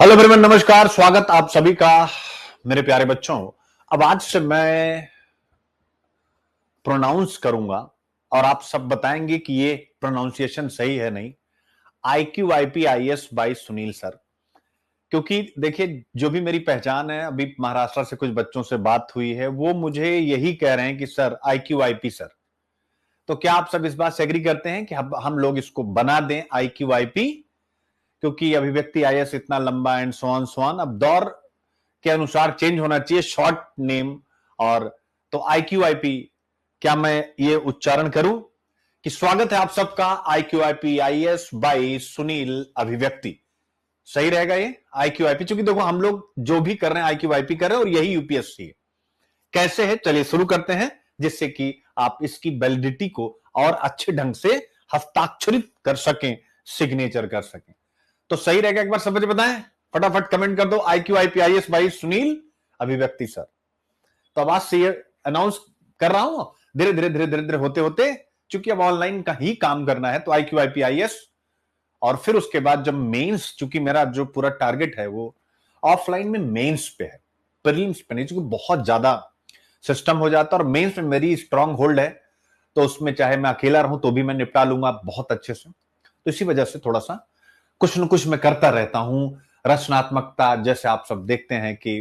Hello everyone, नमस्कार। स्वागत आप सभी का मेरे प्यारे बच्चों। अब आज से मैं प्रोनाउंस करूंगा और आप सब बताएंगे कि ये प्रोनाउंसिएशन सही है नहीं। IQIPIS by Sunil sir. क्योंकि देखिए, जो भी मेरी पहचान है, अभी महाराष्ट्र से कुछ बच्चों से बात हुई है, वो मुझे यही कह रहे हैं कि सर IQIP सर। तो क्या आप सब इस बात से एग्री करते हैं कि हम लोग इसको बना दें IQIP? क्योंकि अभिव्यक्ति IS इतना लंबा एंड सो ऑन अब दौर के अनुसार चेंज होना चाहिए शॉर्ट नेम। और तो IQIP, क्या मैं ये उच्चारण करूं कि स्वागत है आप सबका IQIPIS बाई सुनील अभिव्यक्ति? सही रहेगा ये IQIP? क्योंकि देखो, हम लोग जो भी कर रहे हैं IQIP कर रहे हैं और यही यूपीएससी है। कैसे है, चलिए शुरू करते हैं, जिससे कि आप इसकी वैलिडिटी को और अच्छे ढंग से हस्ताक्षरित कर सकें, सिग्नेचर कर सकें। तो सही रहेगा, एक बार समझ बताएं, फटाफट कमेंट कर दो IQIPIS बाई सुनील अभिव्यक्ति सर। तो अब आज से ये अनाउंस कर रहा हूं, धीरे धीरे धीरे धीरे धीरे होते होते, चूंकि अब ऑनलाइन का ही काम करना है, तो IQIPIS। और फिर उसके बाद जब मेंस, चूंकि मेरा जो पूरा टारगेट है वो ऑफलाइन में मेंस पे है, प्रीलिम्स पे नहीं, चूंकि बहुत ज्यादा सिस्टम हो जाता है और मेंस में मेरी स्ट्रांग होल्ड है। तो उसमें चाहे मैं अकेला रहूं तो भी मैं निपटा लूंगा बहुत अच्छे से। तो इसी वजह से थोड़ा सा कुछ न कुछ मैं करता रहता हूं। रचनात्मकता, जैसे आप सब देखते हैं कि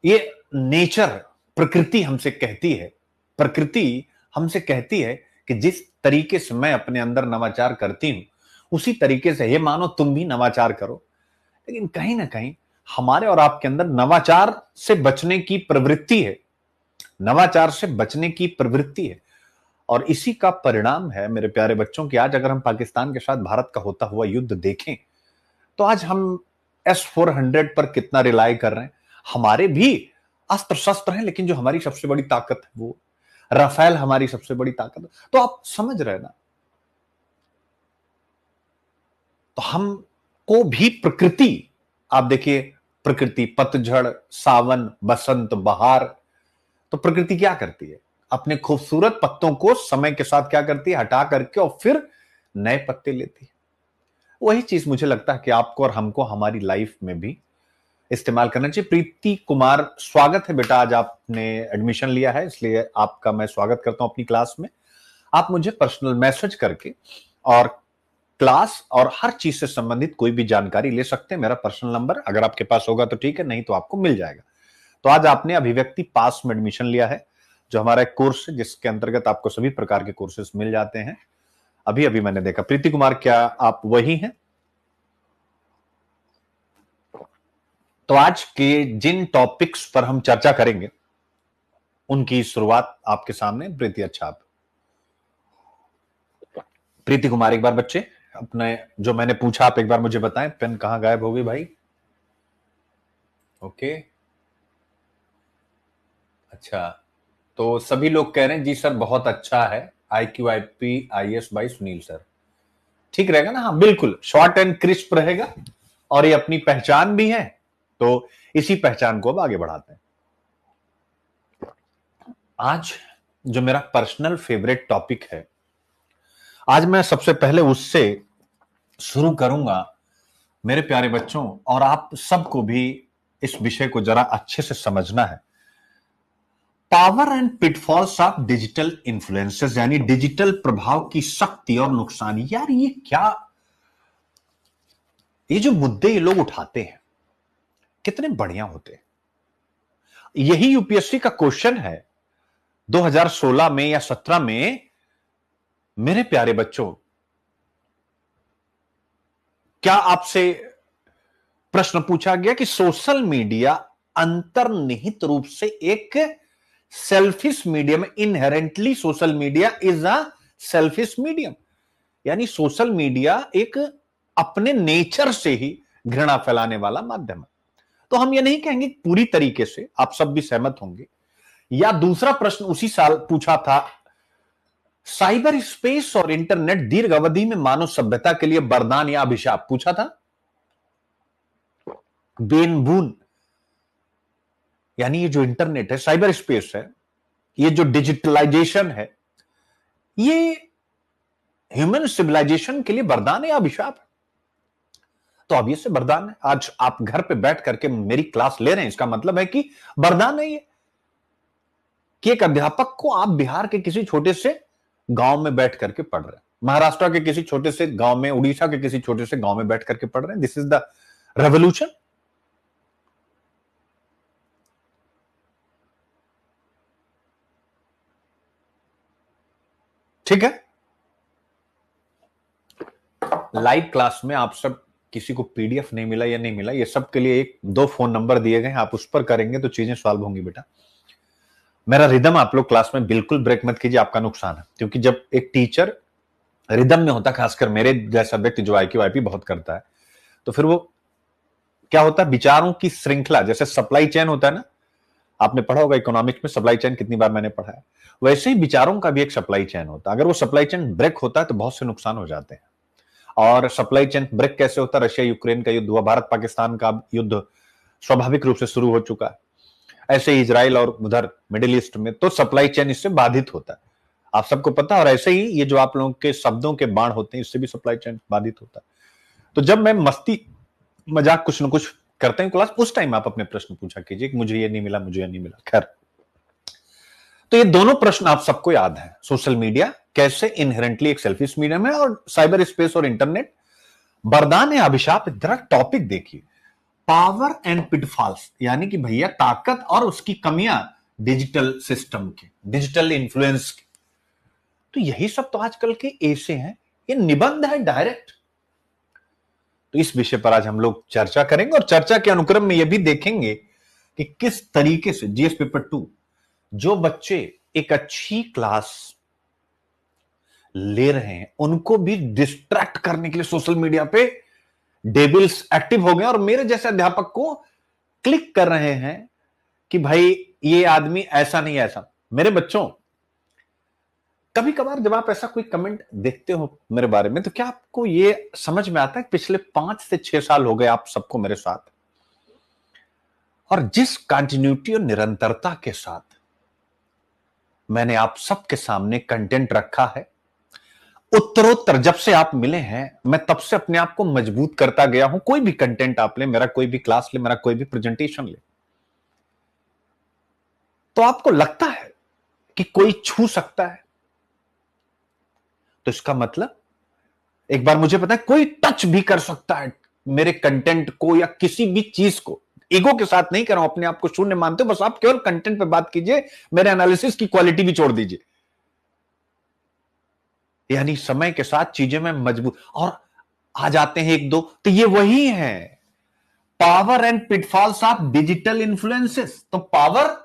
ये नेचर, प्रकृति हमसे कहती है, प्रकृति हमसे कहती है कि जिस तरीके से मैं अपने अंदर नवाचार करती हूं, उसी तरीके से हे मानो तुम भी नवाचार करो। लेकिन कहीं ना कहीं हमारे और आपके अंदर नवाचार से बचने की प्रवृत्ति है, नवाचार से बचने की प्रवृत्ति है। और इसी का परिणाम है मेरे प्यारे बच्चों कि आज अगर हम पाकिस्तान के साथ भारत का होता हुआ युद्ध देखें, तो आज हम S-400 पर कितना रिलाय कर रहे हैं। हमारे भी अस्त्र शस्त्र हैं, लेकिन जो हमारी सबसे बड़ी ताकत है वो राफेल हमारी सबसे बड़ी ताकत है। तो आप समझ रहे ना, तो हमको भी प्रकृति, आप देखिए, प्रकृति पतझड़, सावन, बसंत, बहार, तो प्रकृति क्या करती है? अपने खूबसूरत पत्तों को समय के साथ क्या करती है? हटा करके और फिर नए पत्ते लेती है। वही चीज मुझे लगता है कि आपको और हमको हमारी लाइफ में भी इस्तेमाल करना चाहिए। प्रीति कुमार, स्वागत है बेटा, आज आपने एडमिशन लिया है, इसलिए आपका मैं स्वागत करता हूं अपनी क्लास में। आप मुझे पर्सनल मैसेज करके और क्लास और हर चीज से संबंधित कोई भी जानकारी ले सकते हैं। मेरा पर्सनल नंबर अगर आपके पास होगा तो ठीक है, नहीं तो आपको मिल जाएगा। तो आज आपने अभिव्यक्ति पास में एडमिशन लिया है, जो हमारा एक कोर्स है जिसके अंतर्गत आपको सभी प्रकार के कोर्सेस मिल जाते हैं। अभी अभी मैंने देखा। प्रीति कुमार, क्या आप वही हैं? तो आज के जिन टॉपिक्स पर हम चर्चा करेंगे उनकी शुरुआत आपके सामने प्रीति। अच्छा, आप प्रीति कुमार, एक बार बच्चे अपने जो मैंने पूछा आप एक बार मुझे बताएं। पेन कहां गायब हो गई भाई? ओके, अच्छा, तो सभी लोग कह रहे हैं जी सर बहुत अच्छा है IQIPIS बाई सुनील सर। ठीक रहेगा ना? हाँ बिल्कुल, शॉर्ट एंड क्रिस्प रहेगा और ये अपनी पहचान भी है, तो इसी पहचान को अब आगे बढ़ाते हैं। आज जो मेरा पर्सनल फेवरेट टॉपिक है, आज मैं सबसे पहले उससे शुरू करूंगा मेरे प्यारे बच्चों, और आप सबको भी इस विषय को जरा अच्छे से समझना है। Power and pitfalls of digital influences, यानी डिजिटल प्रभाव की शक्ति और नुकसान। यार ये क्या, ये जो मुद्दे ये लोग उठाते हैं कितने बढ़िया होते हैं। यही यूपीएससी का क्वेश्चन है 2016 में या 17 में। मेरे प्यारे बच्चों, क्या आपसे प्रश्न पूछा गया कि सोशल मीडिया अंतर्निहित रूप से एक selfish medium, inherently social media is a selfish medium, यानी सोशल मीडिया एक अपने नेचर से ही घृणा फैलाने वाला माध्यम है। तो हम ये नहीं कहेंगे पूरी तरीके से, आप सब भी सहमत होंगे। या दूसरा प्रश्न उसी साल पूछा था, साइबर स्पेस और इंटरनेट दीर्घ अवधि में मानव सभ्यता के लिए वरदान या अभिशाप, पूछा था बेन बून। यानी ये जो इंटरनेट है, साइबर स्पेस है, ये जो डिजिटलाइजेशन है, ये ह्यूमन सिविलाइजेशन के लिए वरदान या अभिशाप है। तो अब ये से वरदान है। आज आप घर पे बैठ करके मेरी क्लास ले रहे हैं, इसका मतलब है कि वरदान है ये, कि एक अध्यापक को आप बिहार के किसी छोटे से गांव में बैठ करके पढ़ रहे हैं, महाराष्ट्र के किसी छोटे से गांव में, उड़ीसा के किसी छोटे से गांव में बैठ करके पढ़ रहे हैं। This is the revolution. ठीक है, लाइव क्लास में आप सब किसी को पीडीएफ नहीं मिला या नहीं मिला, ये सब के लिए एक दो फोन नंबर दिए गए, आप उस पर करेंगे तो चीजें सॉल्व होंगी बेटा। मेरा रिदम आप लोग क्लास में बिल्कुल ब्रेक मत कीजिए, आपका नुकसान है। क्योंकि जब एक टीचर रिदम में होता, खासकर मेरे जैसा व्यक्ति जो आईक्यू आईपी बहुत करता है, तो फिर वो क्या होता है, विचारों की श्रृंखला, जैसे सप्लाई चेन होता है ना, आपने पढ़ा होगा इकोनॉमिक्स में सप्लाई चेन, कितनी बार मैंने पढ़ा है, वैसे ही विचारों का भी एक सप्लाई चेन होता है। अगर वो सप्लाई चेन ब्रेक होता है तो बहुत से नुकसान हो जाते हैं। और सप्लाई चेन ब्रेक कैसे होता है? रशिया यूक्रेन का युद्ध हुआ, भारत पाकिस्तान का युद्ध स्वाभाविक रूप से शुरू हो चुका है, ऐसे ही इजराइल और उधर मिडिल ईस्ट में, तो सप्लाई चेन इससे बाधित होता है, आप सबको पता है। और ऐसे ही ये जो आप लोगों के शब्दों के बाण होते हैं, इससे भी सप्लाई चेन बाधित होता है। तो जब मैं मस्ती मजाक कुछ न कुछ करते हैं क्लास, उस टाइम आप अपने प्रश्न पूछा कीजिए कि मुझे ये नहीं मिला, मुझे ये नहीं मिला। खैर, तो ये दोनों प्रश्न आप सबको याद है। सोशल मीडिया कैसे इनहेरेंटली एक सेल्फिश मीडियम है, और साइबर स्पेस और इंटरनेट वरदान है अभिशाप। जरा टॉपिक देखिए, पावर एंड पिटफॉल्स, यानी कि भैया ताकत और उसकी कमियां डिजिटल सिस्टम के, डिजिटल इन्फ्लुएंस के। तो यही सब तो आजकल के ऐसे हैं, ये निबंध है डायरेक्ट। तो इस विषय पर आज हम लोग चर्चा करेंगे, और चर्चा के अनुक्रम में यह भी देखेंगे कि किस तरीके से जीएस पेपर 2 जो बच्चे एक अच्छी क्लास ले रहे हैं, उनको भी डिस्ट्रैक्ट करने के लिए सोशल मीडिया पे डेविल्स एक्टिव हो गए, और मेरे जैसे अध्यापक को क्लिक कर रहे हैं कि भाई ये आदमी ऐसा नहीं ऐसा। मेरे बच्चों, कभी कभार जब आप ऐसा कोई कमेंट देखते हो मेरे बारे में, तो क्या आपको ये समझ में आता है कि पिछले 5 से 6 साल हो गए आप सबको मेरे साथ, और जिस कंटिन्यूटी और निरंतरता के साथ मैंने आप सबके सामने कंटेंट रखा है, उत्तरोत्तर जब से आप मिले हैं, मैं तब से अपने आप को मजबूत करता गया हूं। कोई भी कंटेंट आप ले, मेरा कोई भी क्लास ले, मेरा कोई भी प्रेजेंटेशन ले, तो आपको लगता है कि कोई छू सकता है, तो इसका मतलब एक बार मुझे पता है कोई टच भी कर सकता है मेरे कंटेंट को या किसी भी चीज को। ईगो के साथ नहीं कर रहा हूं, अपने आप को शून्य मानते हो, बस आप केवल कंटेंट पे बात कीजिए, मेरे एनालिसिस की क्वालिटी भी छोड़ दीजिए। यानी समय के साथ चीजें में मजबूत और आ जाते हैं एक दो, तो ये वही है power and pitfalls of digital influences. तो पावर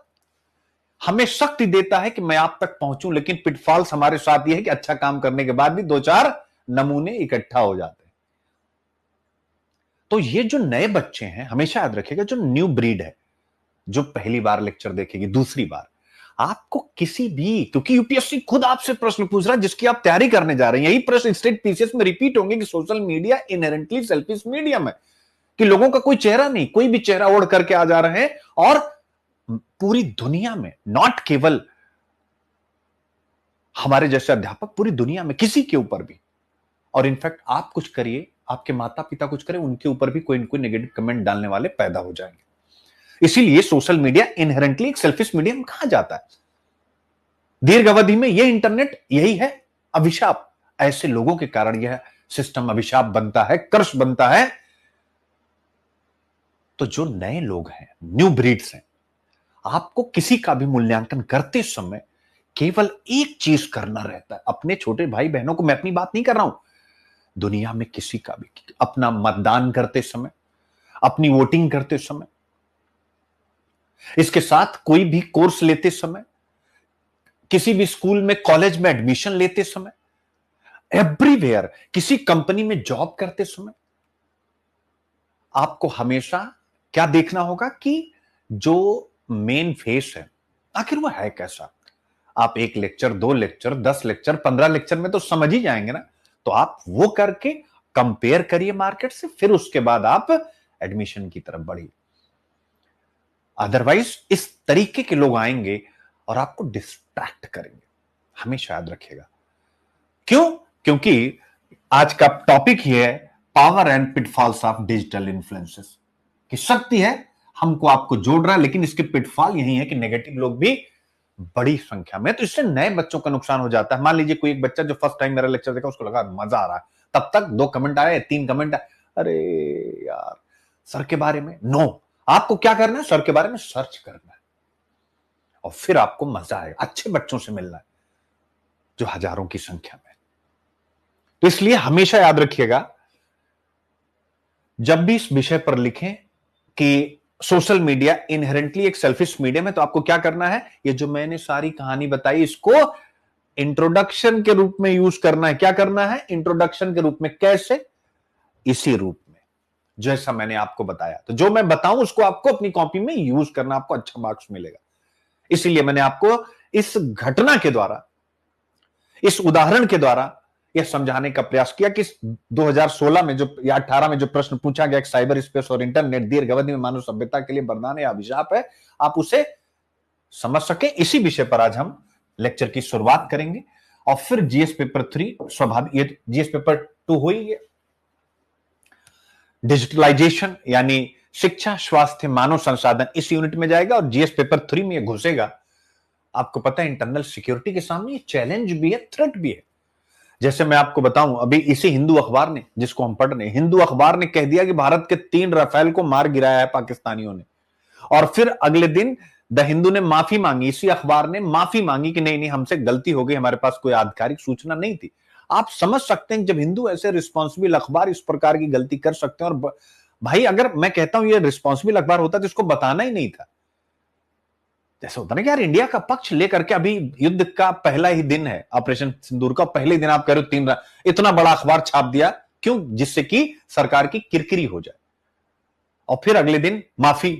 हमें शक्ति देता है कि मैं आप तक पहुंचूं, लेकिन पिटफॉल्स हमारे साथ यह है कि अच्छा काम करने के बाद भी 2-4 नमूने इकट्ठा हो जाते हैं। तो ये जो नए बच्चे हैं, हमेशा याद रखिएगा, जो न्यू ब्रीड है, जो पहली बार लेक्चर देखेगी, दूसरी बार, आपको किसी भी, क्योंकि यूपीएससी खुद आपसे प्रश्न पूछ रहा है जिसकी आप तैयारी करने जा रहे हैं, यही प्रश्न स्टेट पीसीएस में रिपीट होंगे कि social media inherently selfish medium है, कि लोगों का कोई चेहरा नहीं, कोई भी चेहरा ओढ़ करके आ जा रहे हैं, और पूरी दुनिया में, नॉट केवल हमारे जैसे अध्यापक, पूरी दुनिया में किसी के ऊपर भी, और इनफैक्ट आप कुछ करिए, आपके माता पिता कुछ करें, उनके ऊपर भी कोई ना कोई नेगेटिव कमेंट डालने वाले पैदा हो जाएंगे। इसीलिए सोशल मीडिया इनहेरेंटली एक सेल्फिश मीडियम कहा जाता है। दीर्घ अवधि में यह इंटरनेट यही है अभिशाप। ऐसे लोगों के कारण यह सिस्टम अभिशाप बनता है, कर्ष बनता है। तो जो नए लोग हैं, न्यू ब्रीड्स हैं, आपको किसी का भी मूल्यांकन करते समय केवल एक चीज करना रहता है। अपने छोटे भाई बहनों को, मैं अपनी बात नहीं कर रहा हूं, दुनिया में किसी का भी, अपना मतदान करते समय, अपनी वोटिंग करते समय, इसके साथ कोई भी कोर्स लेते समय, किसी भी स्कूल में, कॉलेज में एडमिशन लेते समय, एवरीवेयर, किसी कंपनी में जॉब करते समय, आपको हमेशा क्या देखना होगा कि जो मेन फेस है, आखिर वो है कैसा। आप 1 लेक्चर, 2 लेक्चर, 10 लेक्चर, 15 लेक्चर में तो समझ ही जाएंगे ना। तो आप वो करके कंपेयर करिए मार्केट से, फिर उसके बाद आप एडमिशन की तरफ बढ़िए। अदरवाइज इस तरीके के लोग आएंगे और आपको डिस्ट्रैक्ट करेंगे, हमेशा याद रखिएगा। क्यों? क्योंकि आज का टॉपिक ही है power and pitfalls of digital influences, की शक्ति है, हमको आपको जोड़ रहा है, लेकिन इसके पिटफॉल यही है कि नेगेटिव लोग भी बड़ी संख्या में, तो इससे नए बच्चों का नुकसान हो जाता है। मान लीजिए कोई एक बच्चा जो फर्स्ट टाइम मेरा लेक्चर देखा, उसको लगा मजा आ रहा है, तब तक 2 कमेंट आए, 3 कमेंट आए, अरे यार सर के बारे में नो, आपको क्या करना है, सर के बारे में सर्च करना है और फिर आपको मजा आएगा, अच्छे बच्चों से मिलना है जो हजारों की संख्या में। तो इसलिए हमेशा याद रखिएगा, जब भी इस विषय पर लिखें कि सोशल मीडिया इनहेरेंटली एक सेल्फिश मीडियम है, तो आपको क्या करना है, ये जो मैंने सारी कहानी बताई इसको इंट्रोडक्शन के रूप में यूज करना है। क्या करना है, इंट्रोडक्शन के रूप में। कैसे, इसी रूप में जैसा मैंने आपको बताया। तो जो मैं बताऊं उसको आपको अपनी कॉपी में यूज करना, आपको अच्छा मार्क्स मिलेगा। इसीलिए मैंने आपको इस घटना के द्वारा, इस उदाहरण के द्वारा यह समझाने का प्रयास किया कि 2016 में जो या 18 में जो प्रश्न पूछा गया, साइबर स्पेस और इंटरनेट दीर्घ अवधि में मानव सभ्यता के लिए वरदान या अभिशाप है, आप उसे समझ सके। इसी विषय पर आज हम लेक्चर की शुरुआत करेंगे और फिर जीएस पेपर 3 स्वाभाविक, ये जीएस पेपर 2 हो ही गया। डिजिटलाइजेशन यानी शिक्षा, स्वास्थ्य, मानव संसाधन इस यूनिट में जाएगा और जीएस पेपर 3 में घुसेगा। आपको पता है इंटरनल सिक्योरिटी के सामने ये चैलेंज भी है, थ्रेट भी है। जैसे मैं आपको बताऊं, अभी इसी हिंदू अखबार ने, जिसको हम पढ़ रहे हैं, हिंदू अखबार ने कह दिया कि भारत के 3 राफेल को मार गिराया है पाकिस्तानियों ने, और फिर अगले दिन द हिंदू ने माफी मांगी, इसी अखबार ने माफी मांगी कि नहीं नहीं हमसे गलती हो गई, हमारे पास कोई आधिकारिक सूचना नहीं थी। आप समझ सकते हैं जब हिंदू ऐसे रिस्पॉन्सिबल अखबार इस प्रकार की गलती कर सकते हैं। और भाई अगर मैं कहता हूं ये रिस्पॉन्सिबल अखबार होता तो इसको बताना ही नहीं था। जैसे होता ना कि यार इंडिया का पक्ष लेकर के, अभी युद्ध का पहला ही दिन है, ऑपरेशन सिंदूर का पहले ही दिन आप कह रहे हो 3 इतना बड़ा अखबार छाप दिया, क्यों, जिससे कि सरकार की किरकिरी हो जाए, और फिर अगले दिन माफी।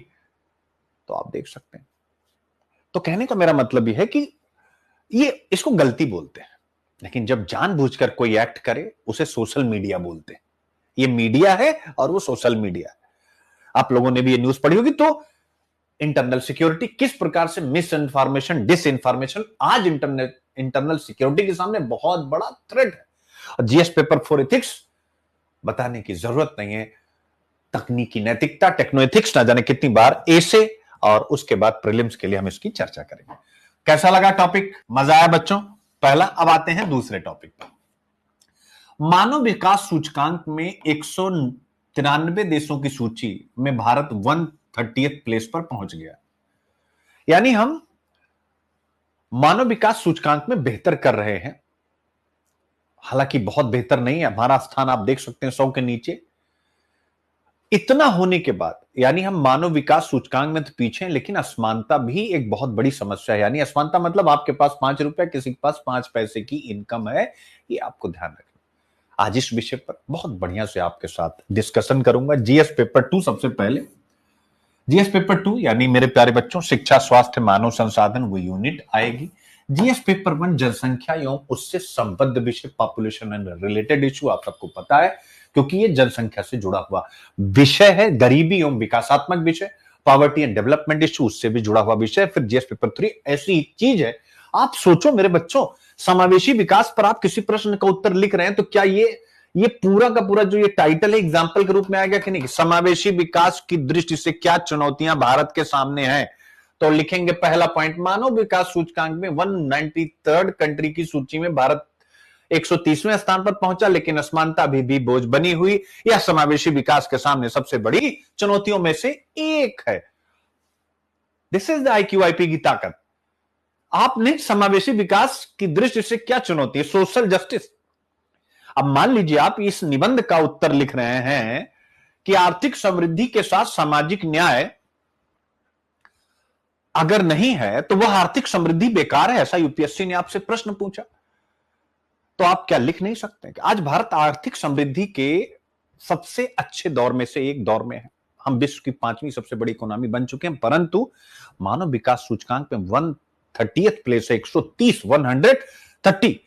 तो आप देख सकते हैं। तो कहने का मेरा मतलब यह है कि ये इसको गलती बोलते हैं, लेकिन जब जानबूझकर कोई एक्ट करे उसे सोशल मीडिया बोलते हैं। ये मीडिया है और वो सोशल मीडिया है। आप लोगों ने भी ये न्यूज पढ़ी होगी। तो इंटरनल सिक्योरिटी किस प्रकार से मिस इन्फॉर्मेशन, डिस इन्फॉर्मेशन आज इंटरनल सिक्योरिटी के सामने बहुत बड़ा थ्रेट है। जीएस पेपर 4 एथिक्स बताने की जरूरत नहीं है। तकनीकी नैतिकता, टेक्नो एथिक्स ना जाने कितनी बार ऐसे, और उसके बाद प्रीलिम्स के लिए हम इसकी चर्चा करेंगे। कैसा लगा टॉपिक, मजा आया बच्चों? पहला। अब आते हैं दूसरे टॉपिक पर। मानव विकास सूचकांक में 193 देशों की सूची में भारत 130th प्लेस पर पहुंच गया। यानी हम मानव विकास सूचकांक में बेहतर कर रहे हैं, हालांकि बहुत बेहतर नहीं है। हमारा स्थान आप देख सकते हैं 100 के नीचे। इतना होने के बाद यानी हम मानव विकास सूचकांक में तो पीछे हैं, लेकिन असमानता भी एक बहुत बड़ी समस्या है। यानी असमानता मतलब आपके पास 5 रुपए, किसी के पास 5 पैसे की इनकम है, ये आपको ध्यान रखना। आज इस विषय पर बहुत बढ़िया से आपके साथ डिस्कशन करूंगा। जीएस पेपर 2 सबसे पहले। जीएस पेपर 2 यानी मेरे प्यारे बच्चों शिक्षा, स्वास्थ्य, मानव संसाधन वो यूनिट आएगी। जीएस पेपर 1 जनसंख्या एवं उससे संबद्ध विषय, पॉपुलेशन एंड रिलेटेड इश्यू, आप सबको पता है क्योंकि ये जनसंख्या से जुड़ा हुआ विषय है। गरीबी एवं विकासात्मक विषय, पॉवर्टी एंड डेवलपमेंट इश्यू, उससे भी जुड़ा हुआ विषय। फिर जीएस पेपर 3 ऐसी चीज है, आप सोचो मेरे बच्चों, समावेशी विकास पर आप किसी प्रश्न का उत्तर लिख रहे हैं तो क्या ये पूरा का पूरा जो ये टाइटल है एग्जाम्पल के रूप में आएगा कि नहीं? समावेशी विकास की दृष्टि से क्या चुनौतियां भारत के सामने हैं? तो लिखेंगे पहला पॉइंट, मानव विकास सूचकांक में 193rd कंट्री की सूची में भारत 130वें स्थान पर पहुंचा, लेकिन असमानता अभी भी बोझ बनी हुई। यह समावेशी विकास के सामने सबसे बड़ी चुनौतियों में से एक है। दिस इज द IQIP की ताकत। आपने समावेशी विकास की दृष्टि से क्या चुनौती है? Social justice. अब मान लीजिए आप इस निबंध का उत्तर लिख रहे हैं कि आर्थिक समृद्धि के साथ सामाजिक न्याय अगर नहीं है तो वह आर्थिक समृद्धि बेकार है, ऐसा यूपीएससी ने आपसे प्रश्न पूछा। तो आप क्या लिख नहीं सकते कि आज भारत आर्थिक समृद्धि के सबसे अच्छे दौर में से एक दौर में है। हम विश्व की 5वीं सबसे बड़ी इकोनॉमी बन चुके हैं, परंतु मानव विकास सूचकांक में 130th प्लेस है, 130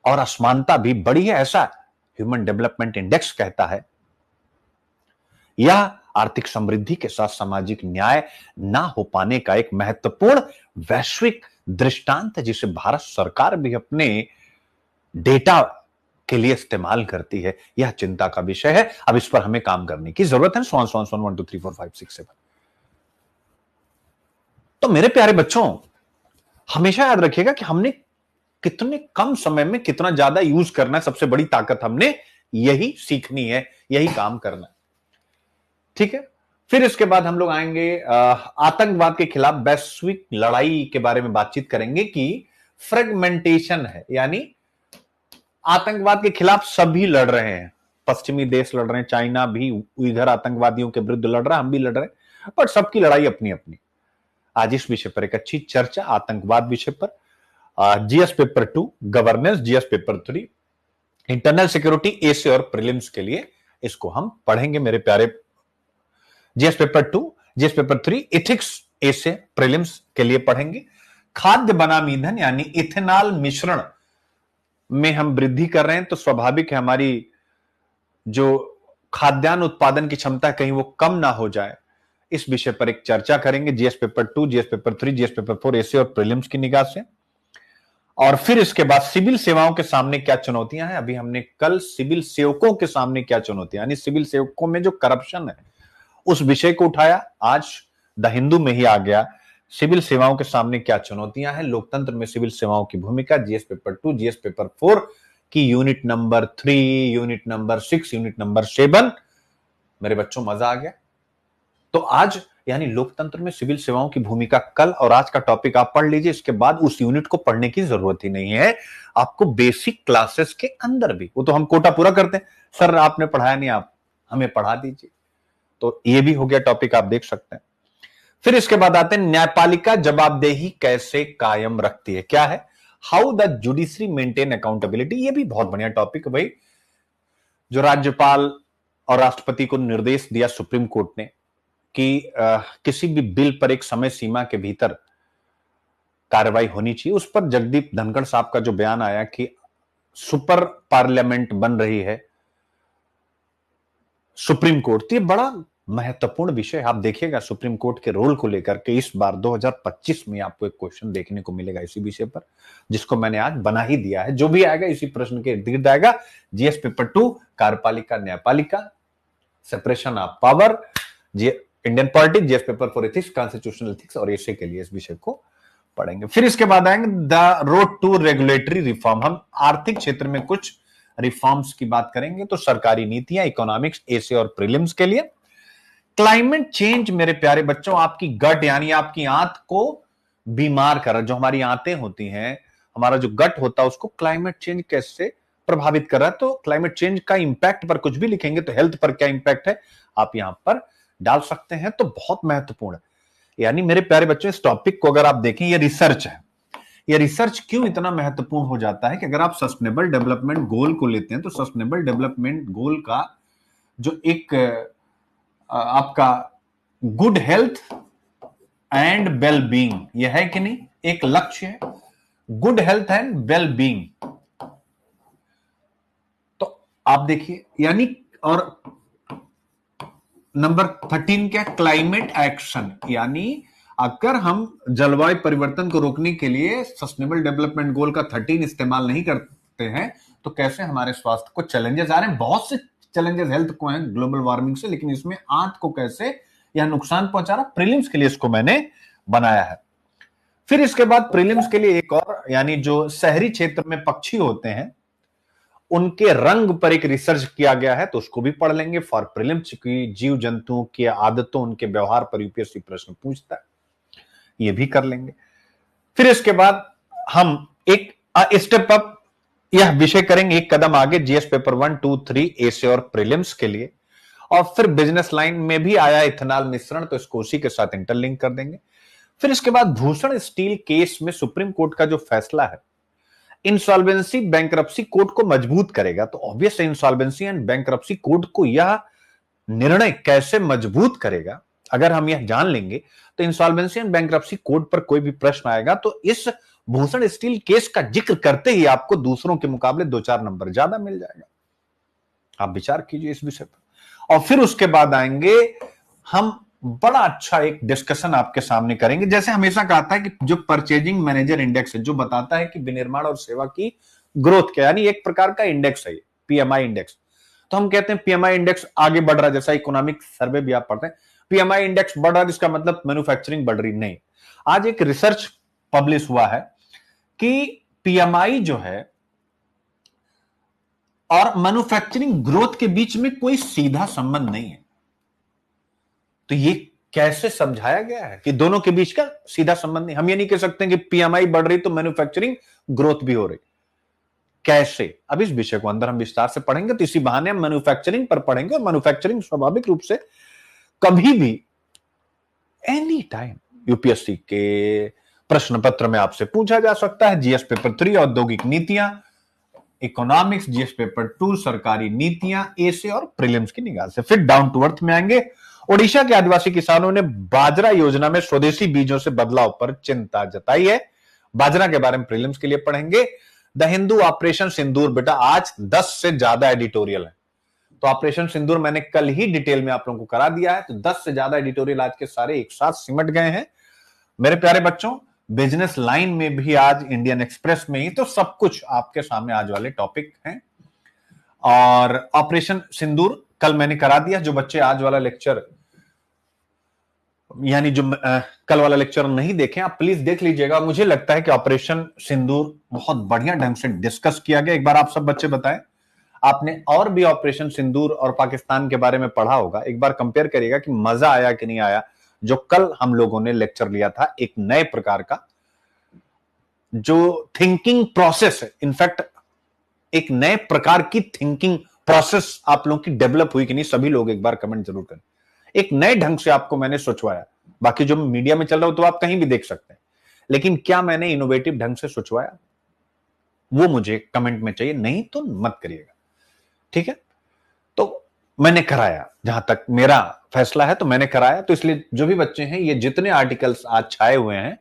और असमानता भी बड़ी है, ऐसा ह्यूमन डेवलपमेंट इंडेक्स कहता है। यह आर्थिक समृद्धि के साथ सामाजिक न्याय ना हो पाने का एक महत्वपूर्ण वैश्विक दृष्टांत है, जिसे भारत सरकार भी अपने डेटा के लिए इस्तेमाल करती है, यह चिंता का विषय है। अब इस पर हमें काम करने की जरूरत है। 1 2 3 4 5 6 7। तो मेरे प्यारे बच्चों, हमेशा याद रखिएगा कि हमने कितने कम समय में कितना ज्यादा यूज करना है, सबसे बड़ी ताकत हमने यही सीखनी है, यही काम करना है। ठीक है। फिर इसके बाद हम लोग आएंगे आतंकवाद के खिलाफ वैश्विक लड़ाई के बारे में बातचीत करेंगे कि फ्रेगमेंटेशन है, यानी आतंकवाद के खिलाफ सभी लड़ रहे हैं, पश्चिमी देश लड़ रहे हैं, चाइना भी उइघर आतंकवादियों के विरुद्ध लड़ रहा है, हम भी लड़ रहे हैं, पर सबकी लड़ाई अपनी अपनी। आज इस विषय पर एक अच्छी चर्चा, आतंकवाद विषय पर। GS paper 2 governance, GS paper 3 internal security, essay और प्रीलिम्स के लिए इसको हम पढ़ेंगे मेरे प्यारे। GS paper 2, GS paper 3 ethics, essay prelims के लिए पढ़ेंगे। खाद्य बनाम ईंधन यानी इथेनॉल मिश्रण में हम वृद्धि कर रहे हैं, तो स्वाभाविक है हमारी जो खाद्यान्न उत्पादन की क्षमता कहीं वो कम ना हो जाए, इस विषय पर एक चर्चा करेंगे। GS paper 2, GS paper 3, GS paper 4 एसे और प्रीलिम्स की निगाह से। और फिर इसके बाद सिविल सेवाओं के सामने क्या चुनौतियां हैं। अभी हमने कल सिविल सेवकों के सामने क्या चुनौतियां, यानी सिविल सेवकों में जो करप्शन है उस विषय को उठाया। आज द हिंदू में ही आ गया सिविल सेवाओं के सामने क्या चुनौतियां हैं, लोकतंत्र में सिविल सेवाओं की भूमिका। जीएस पेपर 2, जीएस पेपर 4 की unit number 3, unit number 6, unit number 7। मेरे बच्चों, मजा आ गया। तो आज यानी लोकतंत्र में सिविल सेवाओं की भूमिका कल और आज का टॉपिक आप पढ़ लीजिए। इसके बाद उस यूनिट को पढ़ने की जरूरत ही नहीं है आपको, बेसिक क्लासेस के अंदर भी। वो तो हम कोटा पूरा करते हैं, सर आपने पढ़ाया नहीं, आप हमें पढ़ा दीजिए। तो ये भी हो गया टॉपिक, आप देख सकते हैं। फिर इसके बाद आते हैं न्यायपालिका जवाबदेही कैसे कायम रखती है, क्या है, how the judiciary maintain accountability. ये भी बहुत बढ़िया टॉपिक है भाई। जो राज्यपाल और राष्ट्रपति को निर्देश दिया सुप्रीम कोर्ट ने कि किसी भी बिल पर एक समय सीमा के भीतर कार्रवाई होनी चाहिए, उस पर जगदीप धनखड़ साहब का जो बयान आया कि सुपर पार्लियामेंट बन रही है सुप्रीम कोर्ट, तो ये बड़ा महत्वपूर्ण विषय। आप देखिएगा सुप्रीम कोर्ट के रोल को लेकर के इस बार 2025 में आपको एक क्वेश्चन देखने को मिलेगा इसी विषय पर, जिसको मैंने आज बना ही दिया है। जो भी आएगा इसी प्रश्न के इर्द गिर्द आएगा। जीएस पेपर 2 कार्यपालिका न्यायपालिका, separation of power, Indian politics, GS paper 4 ethics, constitutional ethics और एसे के लिए इस विषय को पढ़ेंगे। फिर इसके बाद आएंगे the road to regulatory reform. हम आर्थिक क्षेत्र में कुछ रिफॉर्म्स की बात करेंगे, तो सरकारी नीतियां, इकोनॉमिक्स, एसे और प्रीलिम्स के लिए। क्लाइमेट चेंज मेरे प्यारे बच्चों, आपकी गट यानी आपकी आंत को बीमार कर रहा है। जो हमारी आंतें होती हैं, हमारा जो गट होता है, उसको क्लाइमेट चेंज कैसे प्रभावित कर रहा है। तो क्लाइमेट चेंज का इंपैक्ट पर कुछ भी लिखेंगे तो हेल्थ पर क्या इंपैक्ट है आप यहां पर डाल सकते हैं, तो बहुत महत्वपूर्ण है। यानी मेरे प्यारे बच्चों, इस टॉपिक को अगर आप देखें, ये रिसर्च है। ये रिसर्च क्यों इतना महत्वपूर्ण हो जाता है कि अगर आप सस्टेनेबल डेवलपमेंट गोल को लेते हैं, तो सस्टेनेबल डेवलपमेंट गोल का जो एक आपका good health and well being, यह है कि नहीं, एक लक्ष्य है, good health and well being. तो आप देखिए, यानी और नंबर 13 क्या, क्लाइमेट एक्शन, यानी अगर हम जलवायु परिवर्तन को रोकने के लिए सस्टेनेबल डेवलपमेंट गोल का 13 इस्तेमाल नहीं करते हैं, तो कैसे हमारे स्वास्थ्य को चैलेंजेस आ रहे हैं। बहुत से चैलेंजेस हेल्थ को हैं ग्लोबल वार्मिंग से, लेकिन इसमें आंत को कैसे यह नुकसान पहुंचा रहा, प्रीलिम्स के लिए इसको मैंने बनाया है। फिर इसके बाद प्रीलिम्स के लिए एक और, यानी जो शहरी क्षेत्र में पक्षी होते हैं उनके रंग पर एक रिसर्च किया गया है, तो उसको भी पढ़ लेंगे। फॉर प्रीलिम्स की जीव जंतुओं की आदतों, उनके व्यवहार पर यूपीएससी प्रश्न पूछता है, ये भी कर लेंगे। फिर इसके बाद हम एक स्टेप अप यह विषय करेंगे, एक कदम आगे, जीएस पेपर 1, 2, 3 एसे और प्रीलिम्स के लिए। और फिर बिजनेस लाइन में भी आया इथेनॉल मिश्रण, तो इसको उसी के साथ इंटरलिंक कर देंगे। फिर इसके बाद भूषण स्टील केस में सुप्रीम कोर्ट का जो फैसला है, इंसॉल्वेंसी बैंक्रप्सी कोर्ट को मजबूत करेगा। तो obvious insolvency and bankruptcy court को यह निर्णय कैसे मजबूत करेगा, अगर हम यह जान लेंगे, तो इंसॉल्वेंसी एंड बैंक्रप्सी कोर्ट पर कोई भी प्रश्न आएगा तो इस भूषण स्टील केस का जिक्र करते ही आपको दूसरों के मुकाबले 2-4 नंबर ज्यादा मिल जाएगा। आप विचार कीजिए इस विषय पर। और फिर उसके बाद आएंगे हम, बड़ा अच्छा एक डिस्कशन आपके सामने करेंगे। जैसे हमेशा कहता है कि जो परचेजिंग मैनेजर इंडेक्स है, जो बताता है कि विनिर्माण और सेवा की ग्रोथ का, यानी एक प्रकार का इंडेक्स है पीएमआई इंडेक्स। तो हम कहते हैं पीएमआई इंडेक्स आगे बढ़ रहा है, जैसा इकोनॉमिक सर्वे भी आप पढ़ते हैं, पीएमआई इंडेक्स बढ़ रहा है, इसका मतलब मैन्युफैक्चरिंग बढ़ रही नहीं। आज एक रिसर्च पब्लिश हुआ है कि पीएमआई जो है और मैन्युफैक्चरिंग ग्रोथ के बीच में कोई सीधा संबंध नहीं है। तो ये कैसे समझाया गया है कि दोनों के बीच का सीधा संबंध नहीं? हम ये नहीं कह सकते कि पीएमआई बढ़ रही तो मैन्युफैक्चरिंग ग्रोथ भी हो रही। कैसे? अब इस विषय को अंदर हम विस्तार से पढ़ेंगे, तो इसी बहाने हम मैन्युफैक्चरिंग पर पढ़ेंगे। और मैन्युफैक्चरिंग स्वाभाविक रूप से कभी भी एनी टाइम यूपीएससी के प्रश्न पत्र में आपसे पूछा जा सकता है। जीएस पेपर 3 औद्योगिक नीतियां, इकोनॉमिक्स, जीएस पेपर 2 सरकारी नीतियां, ए से और प्रीलिम्स की निगाह से। फिर डाउन टू अर्थ में आएंगे। ओडिशा के आदिवासी किसानों ने बाजरा योजना में स्वदेशी बीजों से बदलाव पर चिंता जताई है। बाजरा के बारे में प्रीलिम्स के लिए पढ़ेंगे। द हिंदू, ऑपरेशन सिंदूर, बेटा आज 10 से ज्यादा एडिटोरियल है। तो ऑपरेशन सिंदूर मैंने कल ही डिटेल में आप लोगों को करा दिया है। तो 10 से ज्यादा एडिटोरियल आज के सारे एक साथ सिमट गए हैं। मेरे प्यारे बच्चों, बिजनेस लाइन में भी आज इंडियन एक्सप्रेस में ही तो सब कुछ आपके सामने आज वाले टॉपिक हैं। और ऑपरेशन सिंदूर कल मैंने करा दिया। जो बच्चे आज वाला लेक्चर यानी जो कल वाला लेक्चर नहीं देखें, आप प्लीज देख लीजिएगा। मुझे लगता है कि ऑपरेशन सिंदूर बहुत बढ़िया ढंग से डिस्कस किया गया। एक बार आप सब बच्चे बताएं, आपने और भी ऑपरेशन सिंदूर और पाकिस्तान के बारे में पढ़ा होगा। एक बार कंपेयर करिएगा कि मजा आया कि नहीं आया। जो कल हम लोगों ने लेक्चर लिया था, एक नए प्रकार का जो थिंकिंग प्रोसेस है, इनफैक्ट एक नए प्रकार की थिंकिंग प्रोसेस आप लोगों की डेवलप हुई कि नहीं, सभी लोग एक बार कमेंट जरूर करें। एक नए ढंग से आपको मैंने सोचवाया। बाकी जो मीडिया में चल रहा हो तो आप कहीं भी देख सकते हैं, लेकिन क्या मैंने इनोवेटिव ढंग से सोचवाया, वो मुझे कमेंट में चाहिए। नहीं तो मत करिएगा, ठीक है? तो मैंने कराया, जहां तक मेरा फैसला है तो मैंने कराया। तो इसलिए जो भी बच्चे हैं, ये जितने आर्टिकल्स आज छाए हुए हैं,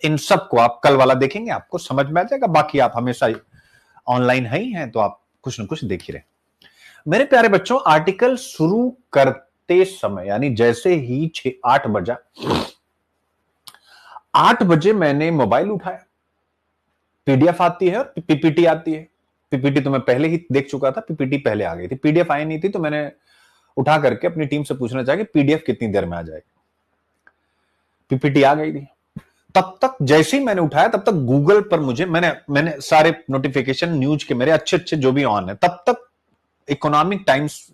इन सबको आप कल वाला देखेंगे, आपको समझ में आ जाएगा। बाकी आप हमेशा ऑनलाइन है ही हैं, तो आप कुछ ना कुछ देख ही रहे। मेरे प्यारे बच्चों, आर्टिकल शुरू करते समय यानी जैसे ही 8 बजा, 8 बजे मैंने मोबाइल उठाया। पीडीएफ आती है और पीपीटी आती है। पीपीटी तो मैं पहले ही देख चुका था, पीपीटी पहले आ गई थी, पीडीएफ आई नहीं थी। तो मैंने उठा करके अपनी टीम से पूछना चाहा कि पीडीएफ कितनी देर में आ जाएगी। पीपीटी आ गई थी। तब तक जैसे ही मैंने उठाया, तब तक गूगल पर मैंने सारे नोटिफिकेशन न्यूज के मेरे अच्छे जो भी ऑन है। तब तक इकोनॉमिक टाइम्स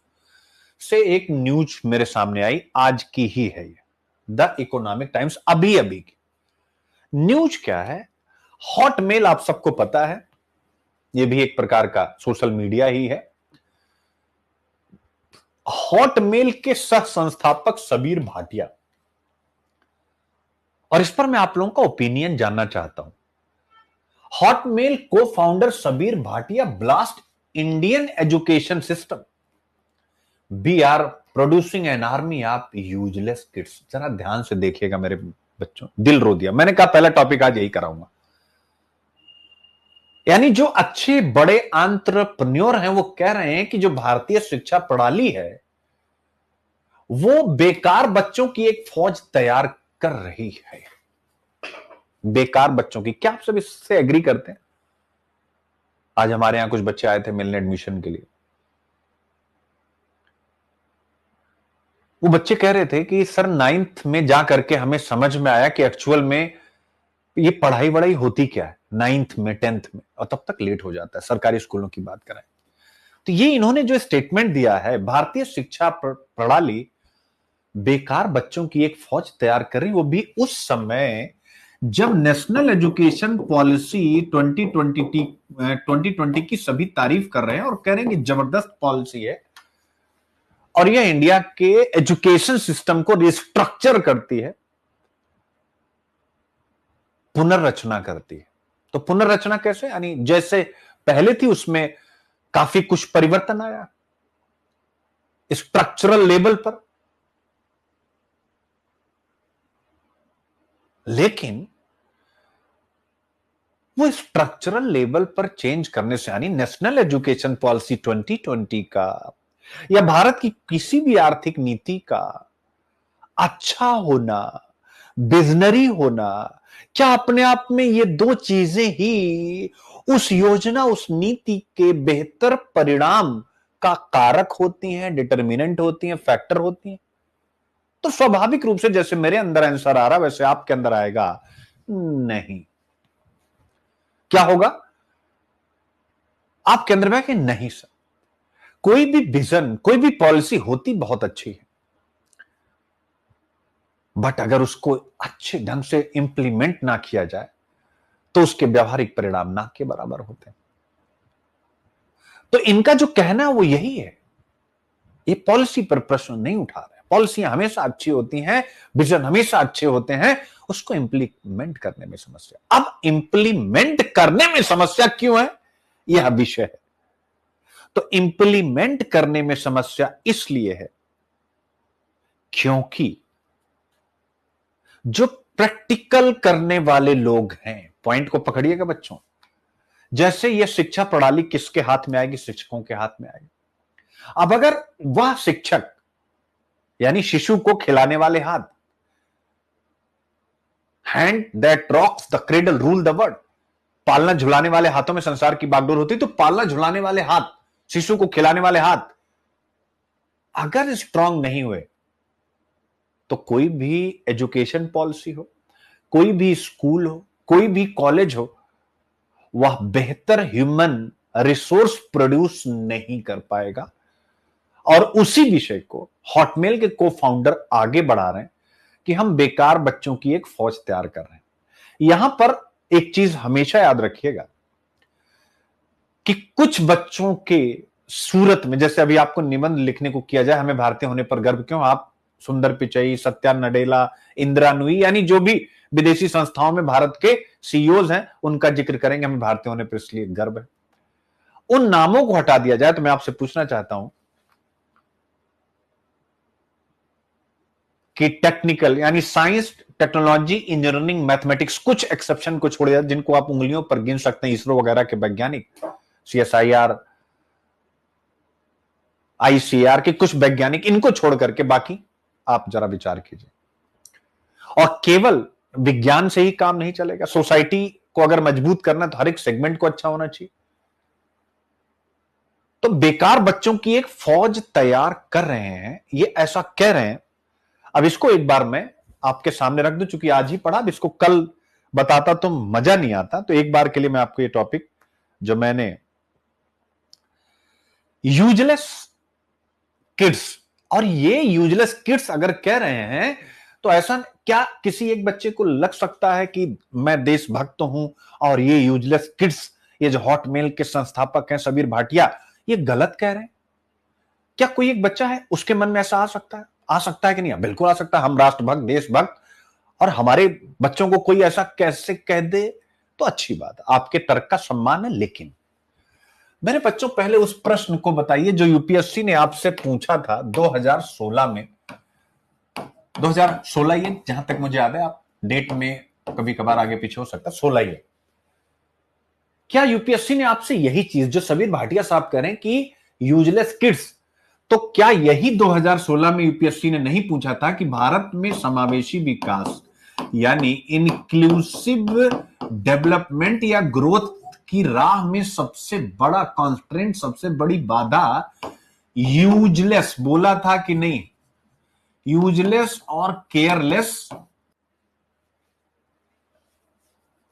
से एक न्यूज मेरे सामने आई, आज की ही है ये, द इकोनॉमिक टाइम्स, अभी की न्यूज। क्या है? हॉटमेल आप सबको पता है, ये भी एक प्रकार का सोशल मीडिया ही है। हॉटमेल के सह संस्थापक सबीर भाटिया, और इस पर मैं आप लोगों का ओपिनियन जानना चाहता हूं। हॉटमेल को founder Sabeer Bhatia blast Indian education system, we are producing an army of useless kids. जरा ध्यान से देखिएगा मेरे बच्चों, दिल रो दिया। मैंने कहा पहला टॉपिक आज यही कराऊंगा। यानी जो अच्छे बड़े एंटरप्रेन्योर हैं, वो कह रहे हैं कि जो भारतीय शिक्षा प्रणाली है, वो बेकार बच्चों की एक फौज तैयार कर रही है। बेकार बच्चों की। क्या आप सब इससे एग्री करते हैं? आज हमारे यहां कुछ बच्चे आए थे मिलने एडमिशन के लिए। वो बच्चे कह रहे थे कि सर 9th में जा करके हमें समझ में आया कि एक्चुअल में ये पढ़ाई वढ़ाई होती क्या है 9th में 10th में, और तब तक लेट हो जाता है। सरकारी स्कूलों की बात करें तो ये इन्होंने जो स्टेटमेंट दिया है, भारतीय शिक्षा प्रणाली बेकार बच्चों की एक फौज तैयार कर रही, वो भी उस समय जब नेशनल एजुकेशन पॉलिसी 2020 की सभी तारीफ कर रहे हैं और कह रहे हैं कि जबरदस्त पॉलिसी है और यह इंडिया के एजुकेशन सिस्टम को रिस्ट्रक्चर करती है, पुनर्रचना करती है। तो पुनर्रचना कैसे? यानी जैसे पहले थी उसमें काफी कुछ परिवर्तन आया स्ट्रक्चरल लेवल पर, लेकिन वो स्ट्रक्चरल लेवल पर चेंज करने से, यानी नेशनल एजुकेशन पॉलिसी 2020 का या भारत की किसी भी आर्थिक नीति का अच्छा होना, विजनरी होना, क्या अपने आप में ये दो चीजें ही उस योजना, उस नीति के बेहतर परिणाम का कारक होती हैं, डिटर्मिनेंट होती हैं, फैक्टर होती हैं? तो स्वाभाविक रूप से जैसे मेरे अंदर आंसर आ रहा वैसे आपके अंदर आएगा नहीं। क्या होगा आपके अंदर में कि नहीं सर, कोई भी विजन, कोई भी पॉलिसी होती बहुत अच्छी है, बट अगर उसको अच्छे ढंग से इंप्लीमेंट ना किया जाए तो उसके व्यवहारिक परिणाम ना के बराबर होते हैं। तो इनका जो कहना है वो यही है, ये पॉलिसी पर प्रश्न नहीं उठा रहे। पॉलिसियां हमेशा अच्छी होती हैं, विजन हमेशा अच्छे होते हैं, उसको इंप्लीमेंट करने में समस्या। अब इंप्लीमेंट करने में समस्या क्यों है, यह विषय है। तो इंप्लीमेंट करने में समस्या इसलिए है क्योंकि जो प्रैक्टिकल करने वाले लोग हैं, पॉइंट को पकड़िएगा बच्चों, जैसे यह शिक्षा प्रणाली किसके हाथ में आएगी, शिक्षकों के हाथ में आएगी। अब अगर वह शिक्षक यानी शिशु को खिलाने वाले हाथ, hand that rocks the cradle rule the world, पालना झुलाने वाले हाथों में संसार की बागडोर होती, तो पालना झुलाने वाले हाथ, शिशु को खिलाने वाले हाथ अगर स्ट्रांग नहीं हुए तो कोई भी एजुकेशन पॉलिसी हो, कोई भी स्कूल हो, कोई भी कॉलेज हो, वह बेहतर ह्यूमन रिसोर्स प्रोड्यूस नहीं कर पाएगा। और उसी विषय को हॉटमेल के को फाउंडर आगे बढ़ा रहे हैं कि हम बेकार बच्चों की एक फौज तैयार कर रहे हैं। यहां पर एक चीज हमेशा याद रखिएगा कि कुछ बच्चों के सूरत में, जैसे अभी आपको निबंध लिखने को किया जाए, हमें भारतीय होने पर गर्व क्यों, आप सुंदर पिचई, सत्या नडेला, इंदिरा नुई, यानी जो भी विदेशी संस्थाओं में भारत के सीईओज हैं उनका जिक्र करेंगे, हमें भारतीय होने पर इसलिए गर्व है। उन नामों को हटा दिया जाए तो मैं आपसे पूछना चाहता हूं कि टेक्निकल यानी साइंस, टेक्नोलॉजी, इंजीनियरिंग, मैथमेटिक्स, कुछ एक्सेप्शन को छोड़ दिया जिनको आप उंगलियों पर गिन सकते हैं, इसरो वगैरह के वैज्ञानिक, सीएसआईआर, आईसीआर के कुछ वैज्ञानिक, इनको छोड़ करके बाकी आप जरा विचार कीजिए। और केवल विज्ञान से ही काम नहीं चलेगा, सोसाइटी को अगर मजबूत करना तो हर एक सेगमेंट को अच्छा होना चाहिए। तो बेकार बच्चों की एक फौज तैयार कर रहे हैं, ये ऐसा कह रहे हैं। अब इसको एक बार मैं आपके सामने रख दूं, चूंकि आज ही पढ़ा, अब इसको कल बताता तो मजा नहीं आता, तो एक बार के लिए मैं आपको ये टॉपिक जो मैंने यूजलेस किड्स, और ये यूजलेस किड्स अगर कह रहे हैं तो ऐसा क्या किसी एक बच्चे को लग सकता है कि मैं देशभक्त हूं और ये यूजलेस किड्स, ये जो हॉटमेल के संस्थापक हैं सबीर भाटिया, ये गलत कह रहे हैं? क्या कोई एक बच्चा है उसके मन में ऐसा आ सकता है? आ सकता है कि नहीं? बिल्कुल आ सकता है। हम राष्ट्रभक्त, देशभक्त, और हमारे बच्चों को कोई ऐसा कैसे कह दे तो अच्छी बात, आपके तर्क का सम्मान है। लेकिन मेरे बच्चों पहले उस प्रश्न को बताइए जो यूपीएससी ने आपसे पूछा था 2016 में, 2016 ये जहां तक मुझे याद है, आप डेट में कभी कभार आगे पीछे हो सकता है, 16 ही है। क्या यूपीएससी ने आपसे यही चीज जो सबीर भाटिया साहब कह रहे हैं कि यूजलेस किड्स, तो क्या यही 2016 में यूपीएससी ने नहीं पूछा था कि भारत में समावेशी विकास यानी इंक्लूसिव डेवलपमेंट या ग्रोथ की राह में सबसे बड़ा कॉन्स्ट्रेंट, सबसे बड़ी बाधा यूजलेस बोला था कि नहीं? यूजलेस और केयरलेस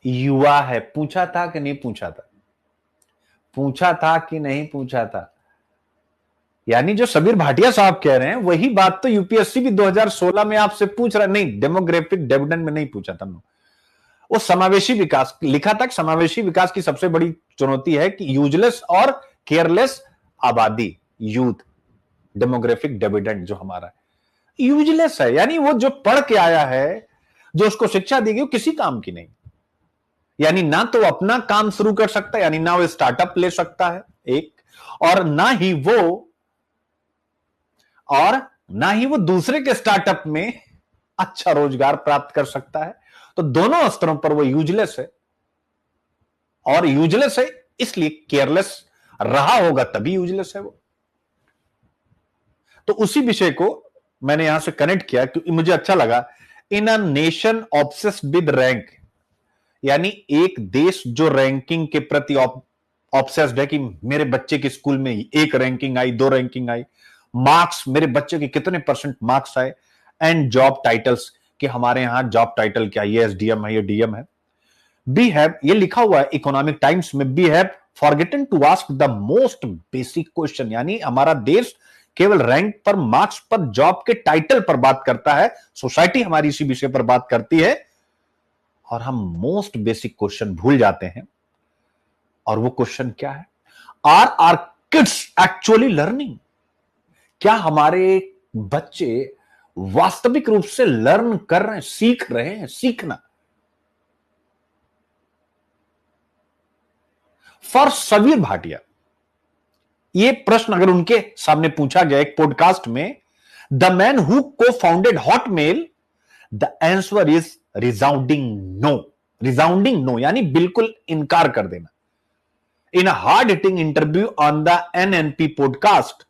युवा है। पूछा था कि नहीं पूछा था? पूछा था कि नहीं पूछा था? यानी जो सबीर भाटिया साहब कह रहे हैं वही बात तो यूपीएससी भी 2016 में आपसे पूछ रहा, नहीं डेमोग्राफिक डिविडेंड में नहीं पूछा था। वो समावेशी विकास लिखा था कि समावेशी विकास की सबसे बड़ी चुनौती है कि यूजलेस और केयरलेस आबादी, यूथ, डेमोग्राफिक डिविडेंड जो हमारा है यूजलेस है, यानी वो जो पढ़ के आया है, जो उसको शिक्षा दी गई, किसी काम की नहीं। यानी ना तो अपना काम शुरू कर सकता है, यानी ना वो स्टार्टअप ले सकता है एक, और ना ही वो दूसरे के स्टार्टअप में अच्छा रोजगार प्राप्त कर सकता है। तो दोनों स्तरों पर वो यूजलेस है, और यूजलेस है इसलिए केयरलेस रहा होगा तभी यूजलेस है वो। तो उसी विषय को मैंने यहां से कनेक्ट किया क्योंकि मुझे अच्छा लगा। In a nation obsessed with rank, यानी एक देश जो रैंकिंग के प्रति ऑब्सेस्ड है कि मेरे बच्चे के स्कूल में 1 रैंकिंग आई, 2 रैंकिंग आई, मार्क्स, मेरे बच्चे के कितने परसेंट मार्क्स आए, एंड जॉब टाइटल्स कि हमारे यहां जॉब टाइटल क्या, ये एसडीएम है, ये डीएम है। वी हैव, ये लिखा हुआ है इकोनॉमिक टाइम्स में, we have forgotten to ask the most basic question. यानी हमारा देश केवल रैंक पर, मार्क्स पर, जॉब के टाइटल पर बात करता है, सोसाइटी हमारी इसी विषय पर बात करती है, और हम मोस्ट बेसिक क्वेश्चन भूल जाते हैं। और वो क्वेश्चन क्या है? Are kids actually learning? क्या हमारे बच्चे वास्तविक रूप से लर्न कर रहे हैं, सीख रहे हैं? सीखना फॉर सवीर भाटिया, ये प्रश्न अगर उनके सामने पूछा गया एक पॉडकास्ट में, the man who cofounded Hotmail, the answer is resounding no. Resounding no यानी बिल्कुल इनकार कर देना। In a hard hitting interview on the NNP podcast,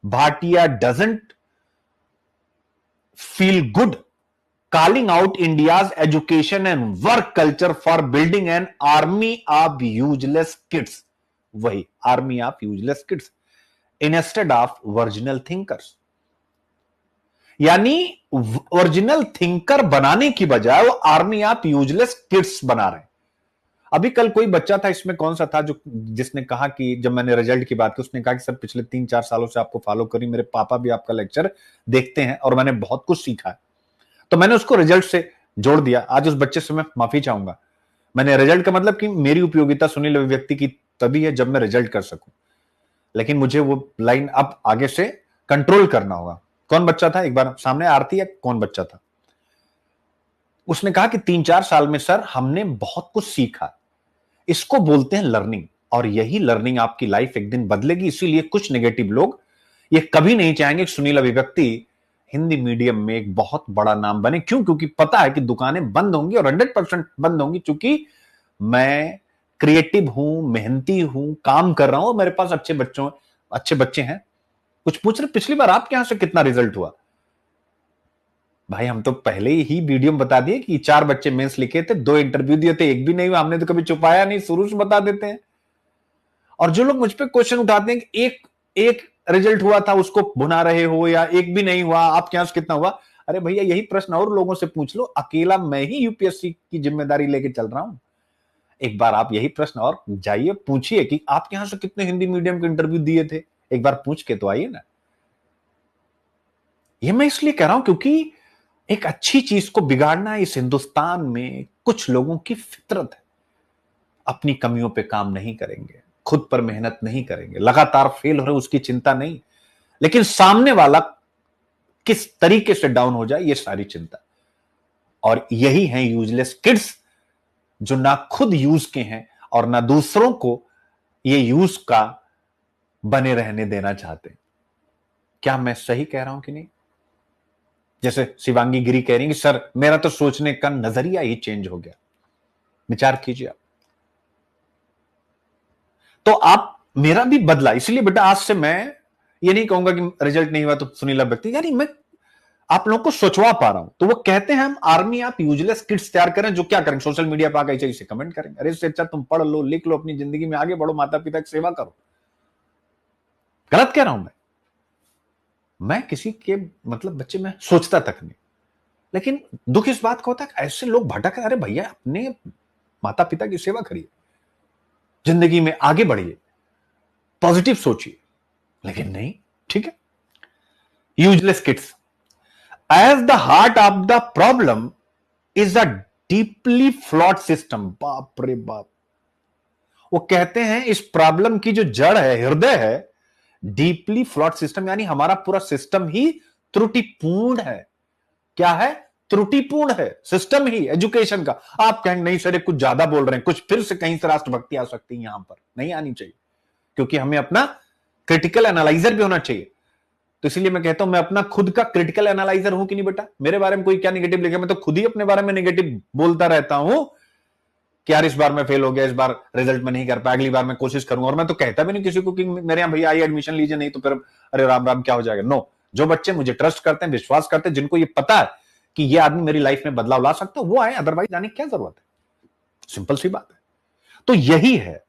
Bhatia doesn't feel good calling out India's education and work culture for building an army of useless kids. वही army of useless kids instead of original thinkers. यानी original thinker बनाने की बजाय वो army of useless kids बना रहे हैं। अभी कल कोई बच्चा था, इसमें कौन सा था जो जिसने कहा कि जब मैंने रिजल्ट की बात की, उसने कहा कि सर पिछले 3-4 सालों से आपको फॉलो करी, मेरे पापा भी आपका लेक्चर देखते हैं और मैंने बहुत कुछ सीखा है। तो मैंने उसको रिजल्ट से जोड़ दिया। आज उस बच्चे से मैं माफी चाहूंगा। मैंने रिजल्ट का मतलब कि मेरी उपयोगिता सुनील अभिव्यक्ति की तभी है जब मैं रिजल्ट कर सकूं, लेकिन मुझे वो लाइन अब आगे से कंट्रोल करना होगा। कौन बच्चा था, एक बार सामने आरती या कौन बच्चा था, उसने कहा कि 3-4 साल में सर हमने बहुत कुछ सीखा। इसको बोलते हैं लर्निंग, और यही लर्निंग आपकी लाइफ एक दिन बदलेगी। इसीलिए कुछ नेगेटिव लोग ये कभी नहीं चाहेंगे कि सुनील अभिव्यक्ति हिंदी मीडियम में एक बहुत बड़ा नाम बने। क्यों? क्योंकि पता है कि दुकानें बंद होंगी, और 100% बंद होंगी, क्योंकि मैं क्रिएटिव हूं, मेहनती हूं, काम कर रहा हूं, मेरे पास अच्छे बच्चे हैं। कुछ पूछ रहे पिछली बार आपके यहां से कितना रिजल्ट हुआ? भाई हम तो पहले ही वीडियो में बता दिए कि 4 बच्चे मेंस लिखे थे, 2 इंटरव्यू दिए थे, एक भी नहीं हुआ। हमने तो कभी छुपाया नहीं, शुरू से बता देते हैं। और जो लोग मुझ पर क्वेश्चन उठाते हैं कि एक रिजल्ट हुआ था उसको भुना रहे हो, या एक भी नहीं हुआ, आपके यहां से कितना हुआ? अरे भैया यही प्रश्न और लोगों से पूछ लो, अकेला मैं ही यूपीएससी की जिम्मेदारी लेके चल रहा हूं। एक बार आप यही प्रश्न और जाइए पूछिए कि आपके यहां से कितने हिंदी मीडियम के इंटरव्यू दिए थे, एक बार पूछ के तो आइए ना। ये मैं इसलिए कह रहा हूं क्योंकि एक अच्छी चीज को बिगाड़ना इस हिंदुस्तान में कुछ लोगों की फितरत है। अपनी कमियों पे काम नहीं करेंगे, खुद पर मेहनत नहीं करेंगे, लगातार फेल हो रहे उसकी चिंता नहीं, लेकिन सामने वाला किस तरीके से डाउन हो जाए ये सारी चिंता। और यही है यूजलेस किड्स, जो ना खुद यूज के हैं और ना दूसरों को ये यूज का बने रहने देना चाहते। क्या मैं सही कह रहा हूं कि नहीं? जैसे शिवांगी गिरी कह रही है कि सर मेरा तो सोचने का नजरिया ही चेंज हो गया। विचार कीजिए आप। तो आप, मेरा भी बदला, इसलिए बेटा आज से मैं ये नहीं कहूंगा कि रिजल्ट नहीं हुआ तो सुनील अभिव्यक्ति, यानी मैं आप लोगों को सोचवा पा रहा हूं। तो वो कहते हैं हम आर्मी ऑफ यूजलेस किड्स तैयार करें, जो क्या करें, सोशल मीडिया पर आकर इसे कमेंट करें। अरे इससे अच्छा तुम पढ़ लो, लिख लो, अपनी जिंदगी में आगे बढ़ो, माता पिता की सेवा करो। गलत कह रहा हूं मैं किसी के मतलब बच्चे में सोचता तक नहीं। लेकिन दुख इस बात का होता है ऐसे लोग भटक रहे। अरे भैया अपने माता पिता की सेवा करिए, जिंदगी में आगे बढ़िए, पॉजिटिव सोचिए, लेकिन नहीं। ठीक है, useless kids as the heart of the problem is a deeply flawed system. बाप रे बाप, वो कहते हैं इस प्रॉब्लम की जो जड़ है, हृदय है, डीपली फ्लॉड सिस्टम, यानी हमारा पूरा सिस्टम ही त्रुटिपूर्ण है। क्या है? त्रुटिपूर्ण है सिस्टम ही एजुकेशन का। आप कहेंगे नहीं सर कुछ ज्यादा बोल रहे हैं, कुछ फिर से कहीं से राष्ट्रभक्ति आ सकती है, यहां पर नहीं आनी चाहिए, क्योंकि हमें अपना क्रिटिकल एनालाइजर भी होना चाहिए। तो इसलिए मैं कहता हूं मैं अपना खुद का क्रिटिकल एनालाइजर हूं कि नहीं बेटा? मेरे बारे में कोई क्या नेगेटिव लिखे, मैं तो खुद ही अपने बारे में नेगेटिव बोलता रहता हूं कि यार इस बार मैं फेल हो गया, इस बार रिजल्ट में नहीं कर पाया, अगली बार मैं कोशिश करूंगा। और मैं तो कहता भी नहीं किसी को कि मेरे यहां भैया आइए एडमिशन लीजिए, नहीं तो फिर अरे राम राम क्या हो जाएगा। नो, जो बच्चे मुझे ट्रस्ट करते हैं, विश्वास करते हैं, जिनको ये पता है कि ये आदमी मेरी लाइफ में बदलाव ला सकता है, वो आए, अदरवाइज आने की क्या जरूरत है। सिंपल सी बात है। तो यही है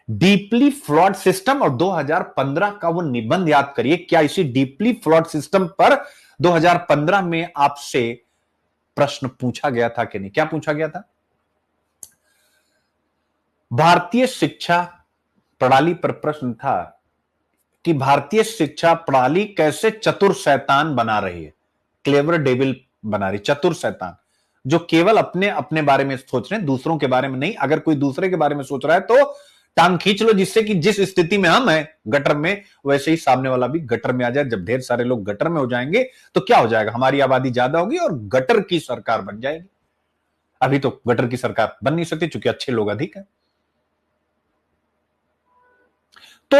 डीपली फ्लॉड सिस्टम। और 2015 का वो निबंध याद करिए, क्या इसी डीपली फ्लॉड सिस्टम पर 2015 में आपसे प्रश्न पूछा गया था कि नहीं? क्या पूछा गया था? भारतीय शिक्षा प्रणाली पर प्रश्न था कि भारतीय शिक्षा प्रणाली कैसे चतुर शैतान बना रही है, क्लेवर डेविल बना रही, चतुर शैतान जो केवल अपने अपने बारे में सोच रहे हैं, दूसरों के बारे में नहीं। अगर कोई दूसरे के बारे में सोच रहा है तो टांग खींच लो, जिससे कि जिस स्थिति में हम हैं गटर में, वैसे ही सामने वाला भी गटर में आ जाए। जब ढेर सारे लोग गटर में हो जाएंगे तो क्या हो जाएगा? हमारी आबादी ज्यादा होगी और गटर की सरकार बन जाएगी। अभी तो गटर की सरकार बन नहीं सकती क्योंकि अच्छे लोग अधिक हैं। तो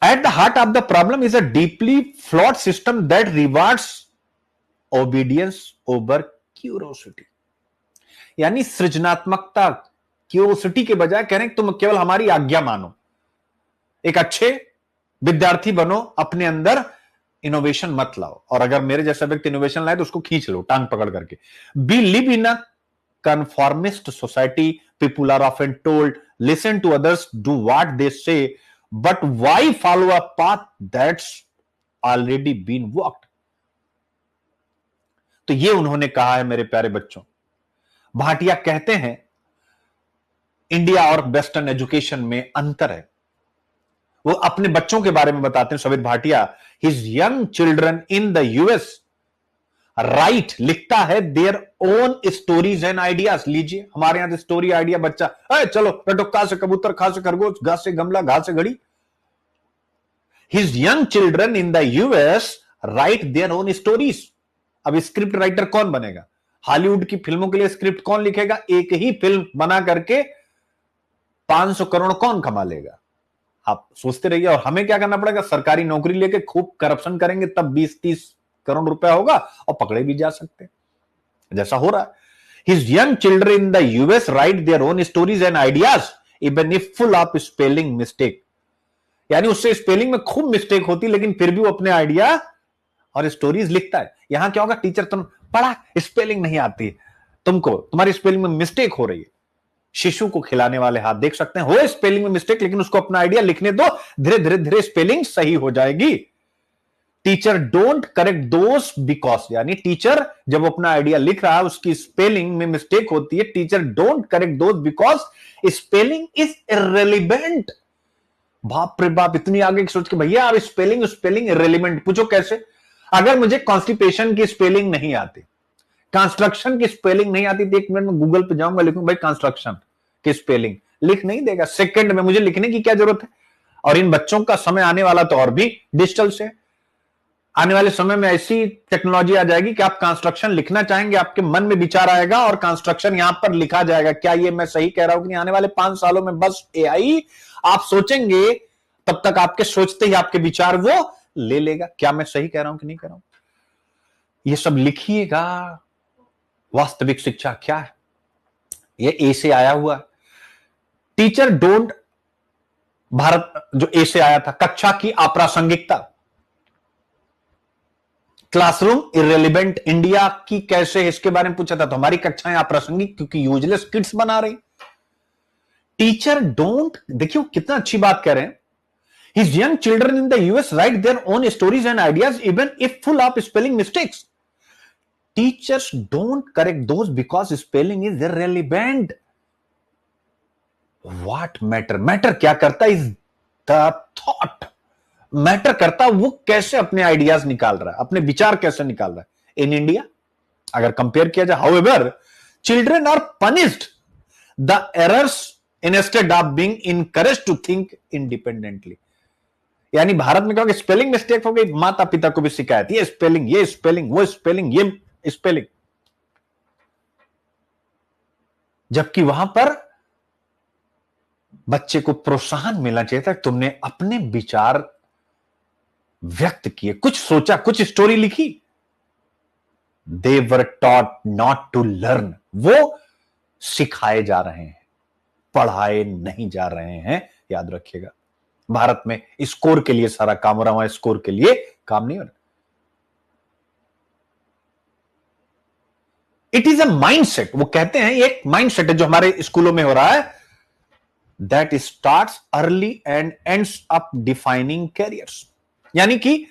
at the heart of the problem is a deeply flawed system that rewards obedience over curiosity। यानी सृजनात्मकता, क्यूरियोसिटी के बजाय कह रहे हैं तुम केवल हमारी आज्ञा मानो, एक अच्छे विद्यार्थी बनो, अपने अंदर इनोवेशन मत लाओ। और अगर मेरे जैसा व्यक्ति इनोवेशन लाए तो उसको खींच लो टांग पकड़ करके। We live in a conformist society, people are often told listen to others, do what they say, but why follow a path that's already been walked। तो ये उन्होंने कहा है मेरे प्यारे बच्चों। भाटिया कहते हैं इंडिया और वेस्टर्न एजुकेशन में अंतर है। वो अपने बच्चों के बारे में बताते हैं Savit Bhatia, his young children in the US right, लिखता है their own stories and ideas. लीजिए हमारे यहां स्टोरी आइडिया, बच्चा चलो रटो, का से कबूतर, खा से खरगोश, घा से गमला, घा से घड़ी। His young children in the US right there own stories. अब स्क्रिप्ट राइटर कौन बनेगा? हॉलीवुड की फिल्मों के लिए स्क्रिप्ट कौन लिखेगा? एक ही फिल्म बना करके 500 करोड़ कौन कमा लेगा? आप सोचते रहिए। और हमें क्या करना पड़ेगा? सरकारी नौकरी लेके खूब करप्शन करेंगे, तब 20-30 करोड़ रुपया होगा और पकड़े भी जा सकते हैं, जैसा हो रहा है। His young children in the US right there own stories and ideas even if full of spelling mistake. यानी उससे स्पेलिंग में खूब मिस्टेक होती, लेकिन फिर भी वो अपने आइडिया और स्टोरीज लिखता है। यहां क्या होगा? टीचर तुम पढ़ा, स्पेलिंग नहीं आती तुमको, तुम्हारी स्पेलिंग में मिस्टेक हो रही है। शिशु को खिलाने वाले हाथ देख सकते हैं, हो स्पेलिंग में मिस्टेक, लेकिन उसको अपना आइडिया लिखने दो, धीरे धीरे धीरे स्पेलिंग सही हो जाएगी। Teacher don't correct those because, यानी टीचर जब अपना आइडिया लिख रहा है उसकी स्पेलिंग में मिस्टेक होती है, teacher don't correct those because spelling is irrelevant. बाप रे बाप, इतनी आगे सोच के भैया आप स्पेलिंग इररिलेवेंट पूछो कैसे? अगर मुझे कॉन्स्टिपेशन की स्पेलिंग नहीं आती, कंस्ट्रक्शन की स्पेलिंग नहीं आती, तो 1 मिनट में गूगल पे जाऊंगा, लिखूंगा भाई कंस्ट्रक्शन की स्पेलिंग, लिख नहीं देगा सेकंड में। मुझे लिखने की क्या जरूरत है? और इन बच्चों का समय आने वाला तो और भी डिजिटल से। आने वाले समय में ऐसी टेक्नोलॉजी आ जाएगी कि आप कंस्ट्रक्शन लिखना चाहेंगे, आपके मन में विचार आएगा और कंस्ट्रक्शन यहां पर लिखा जाएगा। क्या ये मैं सही कह रहा हूं कि नहीं? आने वाले 5 सालों में बस एआई, आप सोचेंगे तब तक आपके सोचते ही आपके विचार वो ले लेगा। क्या मैं सही कह रहा हूं कि नहीं कह रहा हूं? ये सब लिखिएगा। वास्तविक शिक्षा क्या है? ये ए से आया हुआ। टीचर डोंट, भारत जो ए से आया था, कक्षा की अप्रासंगिकता, क्लासरूम इररिलेवेंट, इंडिया की कैसे है इसके बारे में पूछा था, तो हमारी कक्षाएं अप्रासंगिक क्योंकि यूजलेस किड्स बना रही। टीचर डोंट, देखियो कितना अच्छी बात कह रहे हैं। His young children in the US right there own stories and ideas even if full of spelling mistakes. Teachers don't correct those because spelling is irrelevant. What matter, matter क्या करता? Is the thought. Matter करता वो कैसे अपने ideas निकाल रहा है, अपने विचार कैसे निकाल रहा है। इन इंडिया अगर कंपेयर किया जाए, however children are punished the errors instead of being encouraged to think independently. यानी भारत में क्या होगा? स्पेलिंग मिस्टेक हो गई, माता पिता को भी शिकायत, ये स्पेलिंग, ये स्पेलिंग, वो स्पेलिंग, ये स्पेलिंग। जबकि वहां पर बच्चे को प्रोत्साहन मिलना चाहिए था, तुमने अपने विचार व्यक्त किए, कुछ सोचा, कुछ स्टोरी लिखी। They were taught not to learn, वो सिखाए जा रहे हैं, पढ़ाए नहीं जा रहे हैं। याद रखिएगा, भारत में स्कोर के लिए सारा काम हो रहा है, वहां स्कोर के लिए काम नहीं हो रहा। It is a mindset. वो कहते हैं एक माइंडसेट है जो हमारे स्कूलों में हो रहा है, that starts early and ends up defining carriers. यानी कि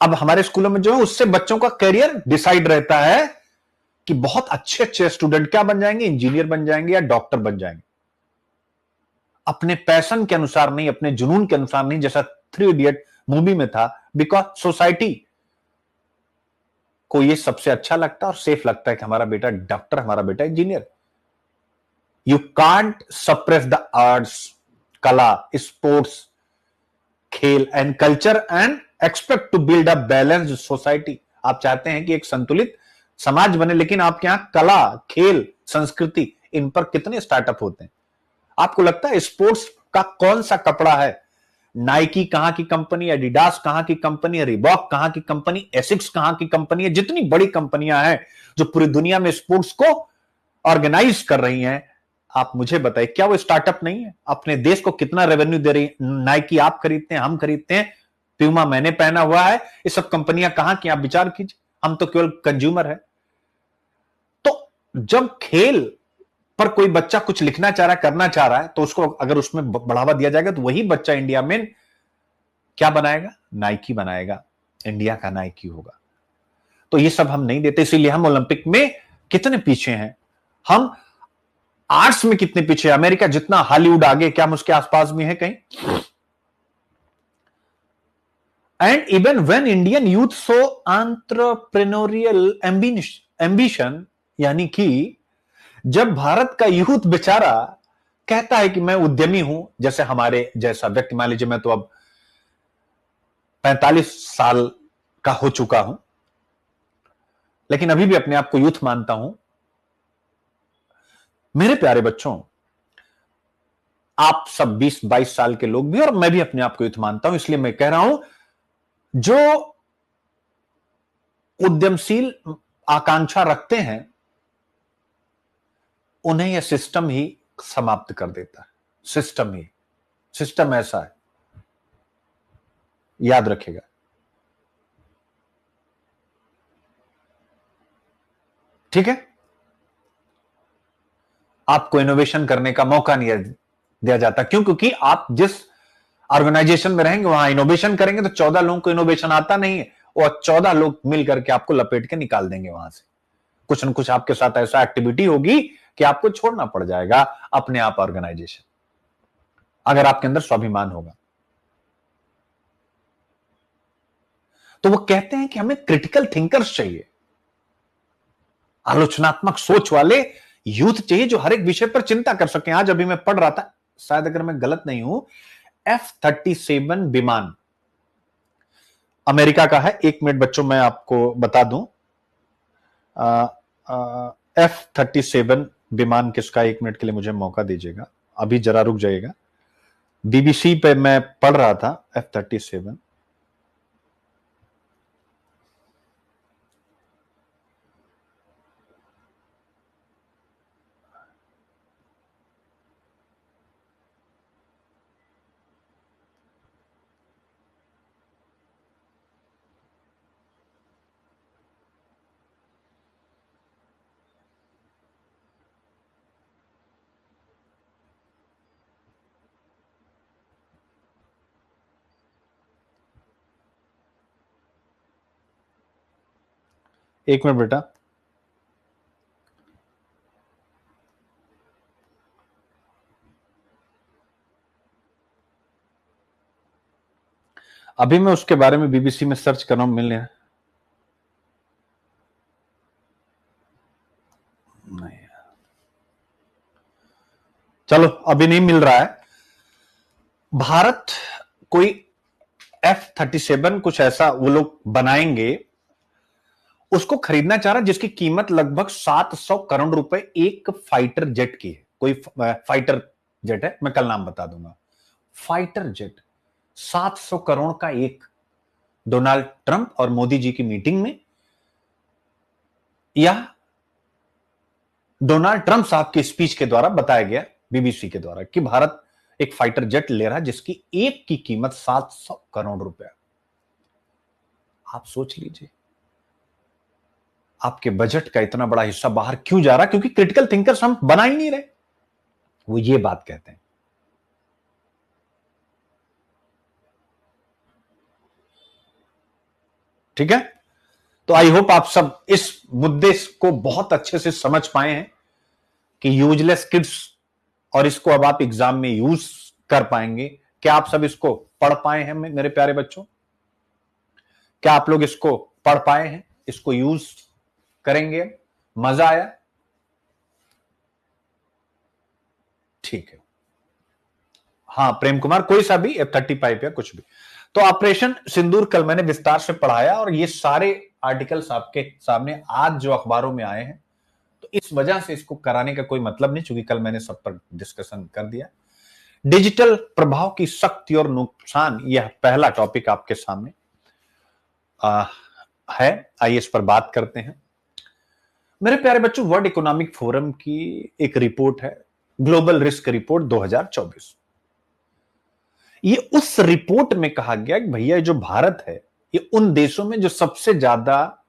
अब हमारे स्कूलों में जो है उससे बच्चों का करियर डिसाइड रहता है कि बहुत अच्छे अच्छे स्टूडेंट क्या बन जाएंगे, इंजीनियर बन जाएंगे या डॉक्टर बन जाएंगे। अपने पैशन के अनुसार नहीं, अपने जुनून के अनुसार नहीं, जैसा थ्री इडियट मूवी में था। बिकॉज सोसाइटी को ये सबसे अच्छा लगता है और सेफ लगता है कि हमारा बेटा डॉक्टर, हमारा बेटा engineer. You can't suppress the arts, कला, स्पोर्ट्स, खेल and culture and expect to build a balanced society. आप चाहते हैं कि एक संतुलित समाज बने, लेकिन आपके यहां कला, खेल, संस्कृति, इन पर कितने स्टार्टअप होते हैं? आपको लगता है स्पोर्ट्स का कौन सा कपड़ा है? नाइकी कहां की कंपनी है, एडिडास कहां की कंपनी है, रिबॉक कहां की कंपनी, एसिक्स कहां की कंपनी है? जितनी बड़ी कंपनियां हैं जो पूरी दुनिया में स्पोर्ट्स को ऑर्गेनाइज कर रही हैं, आप मुझे बताइए, क्या वो स्टार्टअप नहीं है? अपने देश को कितना रेवेन्यू दे रही है? नाइकी आप खरीदते हैं, हम खरीदते हैं, प्यूमा मैंने पहना हुआ है। ये सब कंपनियां कहां की? आप विचार कीजिए। हम तो केवल कंज्यूमर है। तो जब खेल पर कोई बच्चा कुछ लिखना चाह रहा है, करना चाह रहा है, तो उसको अगर उसमें बढ़ावा दिया जाएगा तो वही बच्चा इंडिया में क्या बनाएगा? नाइकी बनाएगा, इंडिया का नाइकी होगा। तो ये सब हम नहीं देते, इसीलिए हम ओलंपिक में कितने पीछे हैं। हम आर्ट्स में कितने पीछे? अमेरिका जितना हॉलीवुड आगे, क्या हम उसके आसपास भी हैं कहीं? And even when Indian youth so entrepreneurial ambition, यानी कि जब भारत का यूथ बेचारा कहता है कि मैं उद्यमी हूं, जैसे हमारे जैसा व्यक्ति, मान लीजिए मैं तो अब 45 साल का हो चुका हूं, लेकिन अभी भी अपने आप को यूथ मानता हूं। मेरे प्यारे बच्चों, आप सब 20-22 साल के लोग भी, और मैं भी अपने आप को यूथ मानता हूं, इसलिए मैं कह रहा हूं, जो उद्यमशील आकांक्षा रखते हैं उन्हें यह सिस्टम ही समाप्त कर देता है। सिस्टम ऐसा है, याद रखेगा। ठीक है, आपको इनोवेशन करने का मौका नहीं दिया जाता। क्यों? क्योंकि आप जिस ऑर्गेनाइजेशन में रहेंगे वहां इनोवेशन करेंगे तो 14 लोगों को इनोवेशन आता नहीं है, और 14 लोग मिलकर के आपको लपेट के निकाल देंगे वहां से। कुछ न कुछ आपके साथ ऐसा एक्टिविटी होगी कि आपको छोड़ना पड़ जाएगा अपने आप ऑर्गेनाइजेशन, अगर आपके अंदर स्वाभिमान होगा। तो वो कहते हैं कि हमें क्रिटिकल थिंकर्स चाहिए, आलोचनात्मक सोच वाले यूथ चाहिए, जो हर एक विषय पर चिंता कर सके। आज अभी मैं पढ़ रहा था, शायद अगर मैं गलत नहीं हूं, F-37 विमान अमेरिका का है। एक मिनट बच्चों, मैं आपको बता दूं, F-37 विमान किसका? एक मिनट के लिए मुझे मौका दीजिएगा, अभी जरा रुक जाइएगा। बीबीसी पे मैं पढ़ रहा था F-37। एक मिनट बेटा, अभी मैं उसके बारे में बीबीसी में सर्च कर रहा हूं, मिलने नहीं, चलो अभी नहीं मिल रहा है। भारत कोई F-37 कुछ ऐसा वो लोग बनाएंगे, उसको खरीदना चाह रहा, जिसकी कीमत लगभग 700 करोड़ रुपए एक फाइटर जेट की है। कोई फाइटर जेट है, मैं कल नाम बता दूंगा। फाइटर जेट 700 करोड़ का एक, डोनाल्ड ट्रंप और मोदी जी की मीटिंग में, या डोनाल्ड ट्रंप साहब की स्पीच के द्वारा बताया गया बीबीसी के द्वारा कि भारत एक फाइटर जेट ले रहा है जिसकी एक की कीमत 700 करोड़ रुपए। आप सोच लीजिए, आपके बजट का इतना बड़ा हिस्सा बाहर क्यों जा रहा? क्योंकि क्रिटिकल थिंकर्स हम बना ही नहीं रहे। वो ये बात कहते हैं। ठीक है, तो आई होप आप सब इस मुद्दे को बहुत अच्छे से समझ पाए हैं कि यूजलेस किड्स, और इसको अब आप एग्जाम में यूज कर पाएंगे। क्या आप सब इसको पढ़ पाए हैं मेरे प्यारे बच्चों? क्या आप लोग इसको पढ़ पाए हैं? इसको यूज करेंगे? मजा आया? ठीक है। हाँ प्रेम कुमार, कोई सा भी F-35 या कुछ भी। तो ऑपरेशन सिंदूर कल मैंने विस्तार से पढ़ाया, और ये सारे आर्टिकल्स आपके सामने आज जो अखबारों में आए हैं, तो इस वजह से इसको कराने का कोई मतलब नहीं, चूंकि कल मैंने सब पर डिस्कशन कर दिया। डिजिटल प्रभाव की शक्ति और नुकसान, यह पहला टॉपिक आपके सामने है। आइए इस पर बात करते हैं। मेरे प्यारे बच्चों, वर्ल्ड इकोनॉमिक फोरम की एक रिपोर्ट है, ग्लोबल रिस्क रिपोर्ट 2024। ये उस रिपोर्ट में कहा गया कि भैया जो भारत है, ये उन देशों में जो सबसे ज्यादा,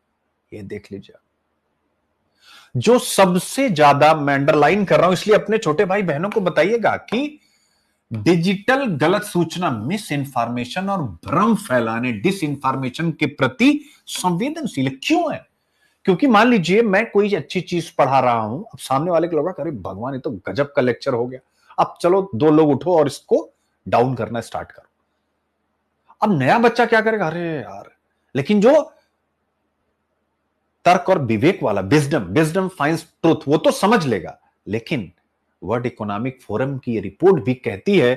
ये देख लीजिए, जो सबसे ज्यादा, मैं अंडरलाइन कर रहा हूं इसलिए अपने छोटे भाई बहनों को बताइएगा कि डिजिटल गलत सूचना, मिस इंफॉर्मेशन और भ्रम फैलाने, डिस इंफॉर्मेशन के प्रति संवेदनशील क्यों है? क्योंकि मान लीजिए मैं कोई अच्छी चीज पढ़ा रहा हूं, अब सामने वाले को लगा, अरे भगवान ये तो गजब का लेक्चर हो गया, अब चलो 2 लोग उठो और इसको डाउन करना स्टार्ट करो। अब नया बच्चा क्या करेगा? अरे यार, लेकिन जो तर्क और विवेक वाला, विजडम फाइंड्स ट्रूथ, वो तो समझ लेगा। लेकिन वर्ल्ड इकोनॉमिक फोरम की रिपोर्ट भी कहती है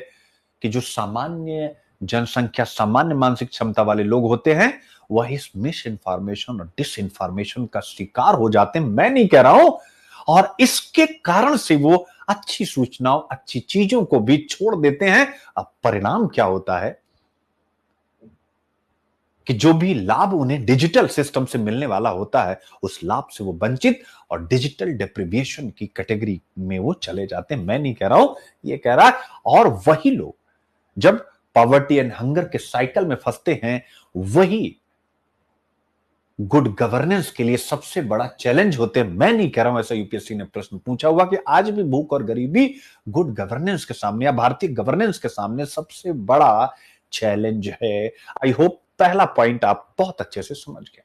कि जो सामान्य जनसंख्या, सामान्य मानसिक क्षमता वाले लोग होते हैं, वह इस मिस इंफॉर्मेशन और डिस इंफॉर्मेशन का शिकार हो जाते हैं। मैं नहीं कह रहा हूं, और इसके कारण से वो अच्छी सूचनाओं, अच्छी चीजों को भी छोड़ देते हैं। अब परिणाम क्या होता है कि जो भी लाभ उन्हें डिजिटल सिस्टम से मिलने वाला होता है, उस लाभ से वो वंचित और डिजिटल डिप्रीविएशन की कैटेगरी में वो चले जाते हैं। मैं नहीं कह रहा हूं, ये कह रहा है। और वही लोग जब पॉवर्टी एंड हंगर के साइकिल में फंसते हैं, वही गुड गवर्नेंस के लिए सबसे बड़ा चैलेंज होते हैं। मैं नहीं कह रहा हूं, ऐसा यूपीएससी ने प्रश्न पूछा हुआ कि आज भी भूख और गरीबी गुड गवर्नेंस के सामने या भारतीय गवर्नेंस के सामने सबसे बड़ा चैलेंज है। आई होप पहला पॉइंट आप बहुत अच्छे से समझ गए।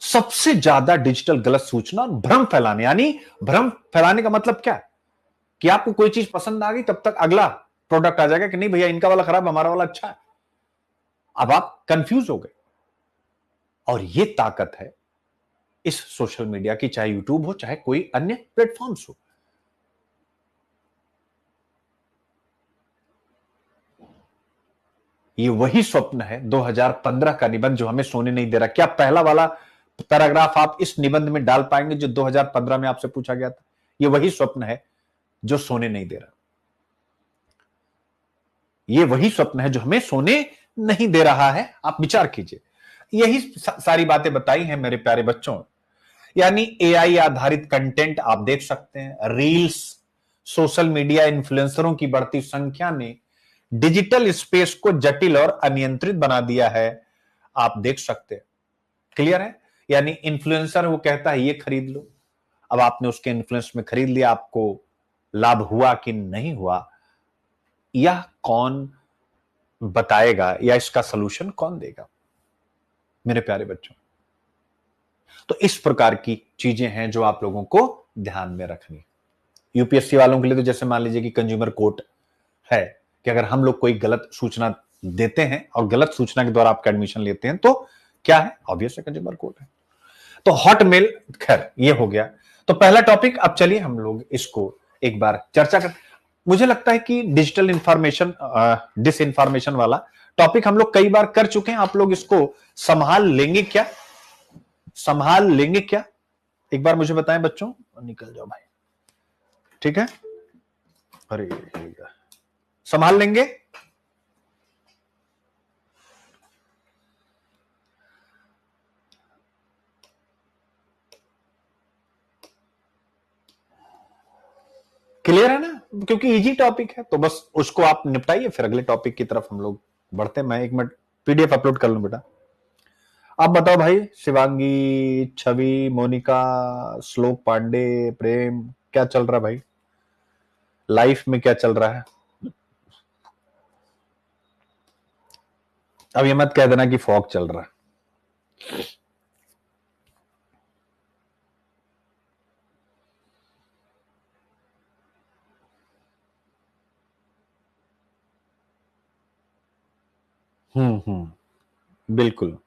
सबसे ज्यादा डिजिटल गलत सूचना और भ्रम फैलाने, यानी भ्रम फैलाने का मतलब क्या है कि आपको कोई चीज पसंद आ गई, तब तक अगला प्रोडक्ट आ जाएगा कि नहीं भैया इनका वाला खराब, हमारा वाला अच्छा है। अब आप कंफ्यूज हो गए, और ये ताकत है इस सोशल मीडिया की, चाहे यूट्यूब हो, चाहे कोई अन्य प्लेटफॉर्म्स हो। ये वही स्वप्न है 2015 का निबंध जो हमें सोने नहीं दे रहा। क्या पहला वाला पैराग्राफ आप इस निबंध में डाल पाएंगे जो 2015 में आपसे पूछा गया था? ये वही स्वप्न है जो सोने नहीं दे रहा। ये वही स्वप्न है जो हमें सोने नहीं दे रहा है। आप विचार कीजिए, यही सारी बातें बताई हैं मेरे प्यारे बच्चों। यानी एआई आधारित कंटेंट आप देख सकते हैं, रील्स, सोशल मीडिया इन्फ्लुएंसरों की बढ़ती संख्या ने डिजिटल स्पेस को जटिल और अनियंत्रित बना दिया है। आप देख सकते हैं, क्लियर है? यानी इन्फ्लुएंसर वो कहता है ये खरीद लो, अब आपने उसके इन्फ्लुएंस में खरीद लिया, आपको लाभ हुआ कि नहीं हुआ, यह कौन बताएगा, या इसका सलूशन कौन देगा मेरे प्यारे बच्चों? तो इस प्रकार की चीजें हैं जो आप लोगों को ध्यान में रखनी। यूपीएससी वालों के लिए तो जैसे मान लीजिए कि कंज्यूमर कोर्ट है कि अगर हम लोग कोई गलत सूचना देते हैं और गलत सूचना के द्वारा आपका एडमिशन लेते हैं, तो क्या है? ऑब्वियस है, कंज्यूमर कोर्ट है। तो हॉटमेल, खैर ये हो गया। तो पहला टॉपिक, अब चलिए हम लोग इसको एक बार चर्चा कर। मुझे लगता है कि डिजिटल इंफॉर्मेशन, डिस इंफॉर्मेशन वाला टॉपिक हम लोग कई बार कर चुके हैं। आप लोग इसको संभाल लेंगे क्या? संभाल लेंगे क्या? एक बार मुझे बताएं बच्चों। निकल जाओ भाई, ठीक है? अरे संभाल लेंगे? क्लियर है ना? क्योंकि इजी टॉपिक है, तो बस उसको आप निपटाइए, फिर अगले टॉपिक की तरफ हम लोग बढ़ते हैं। मैं 1 मिनट पीडीएफ अपलोड कर लूं बेटा। आप बताओ भाई, शिवांगी, छवि, मोनिका, श्लोक पांडे, प्रेम, क्या चल रहा है भाई लाइफ में, क्या चल रहा है? अब ये मत कह देना कि फॉग चल रहा है। बिल्कुल।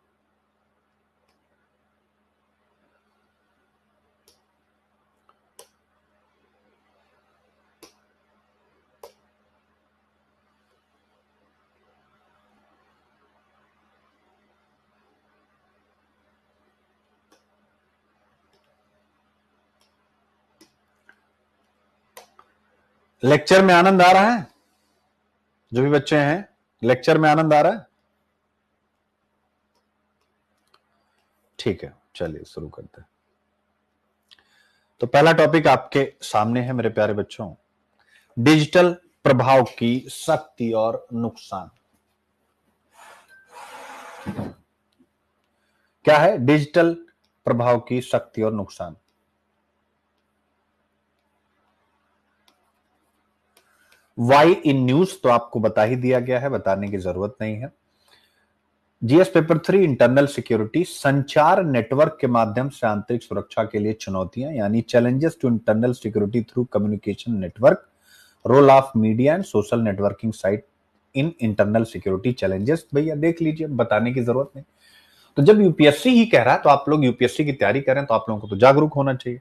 लेक्चर में आनंद आ रहा है? जो भी बच्चे हैं, लेक्चर में आनंद आ रहा है? ठीक है, चलिए शुरू करते हैं। तो पहला टॉपिक आपके सामने है मेरे प्यारे बच्चों, डिजिटल प्रभाव की शक्ति और नुकसान। क्या है डिजिटल प्रभाव की शक्ति और नुकसान? वाई इन न्यूज तो आपको बता ही दिया गया है, बताने की जरूरत नहीं है। जीएस पेपर 3 इंटरनल सिक्योरिटी, संचार नेटवर्क के माध्यम से आंतरिक सुरक्षा के लिए चुनौतियां, यानी challenges to internal security through communication network, role of media and social networking site in internal security challenges. भैया देख लीजिए, बताने की जरूरत नहीं। तो जब यूपीएससी ही कह रहा है तो आप लोग यूपीएससी की तैयारी करें, तो आप लोगों को तो जागरूक होना चाहिए।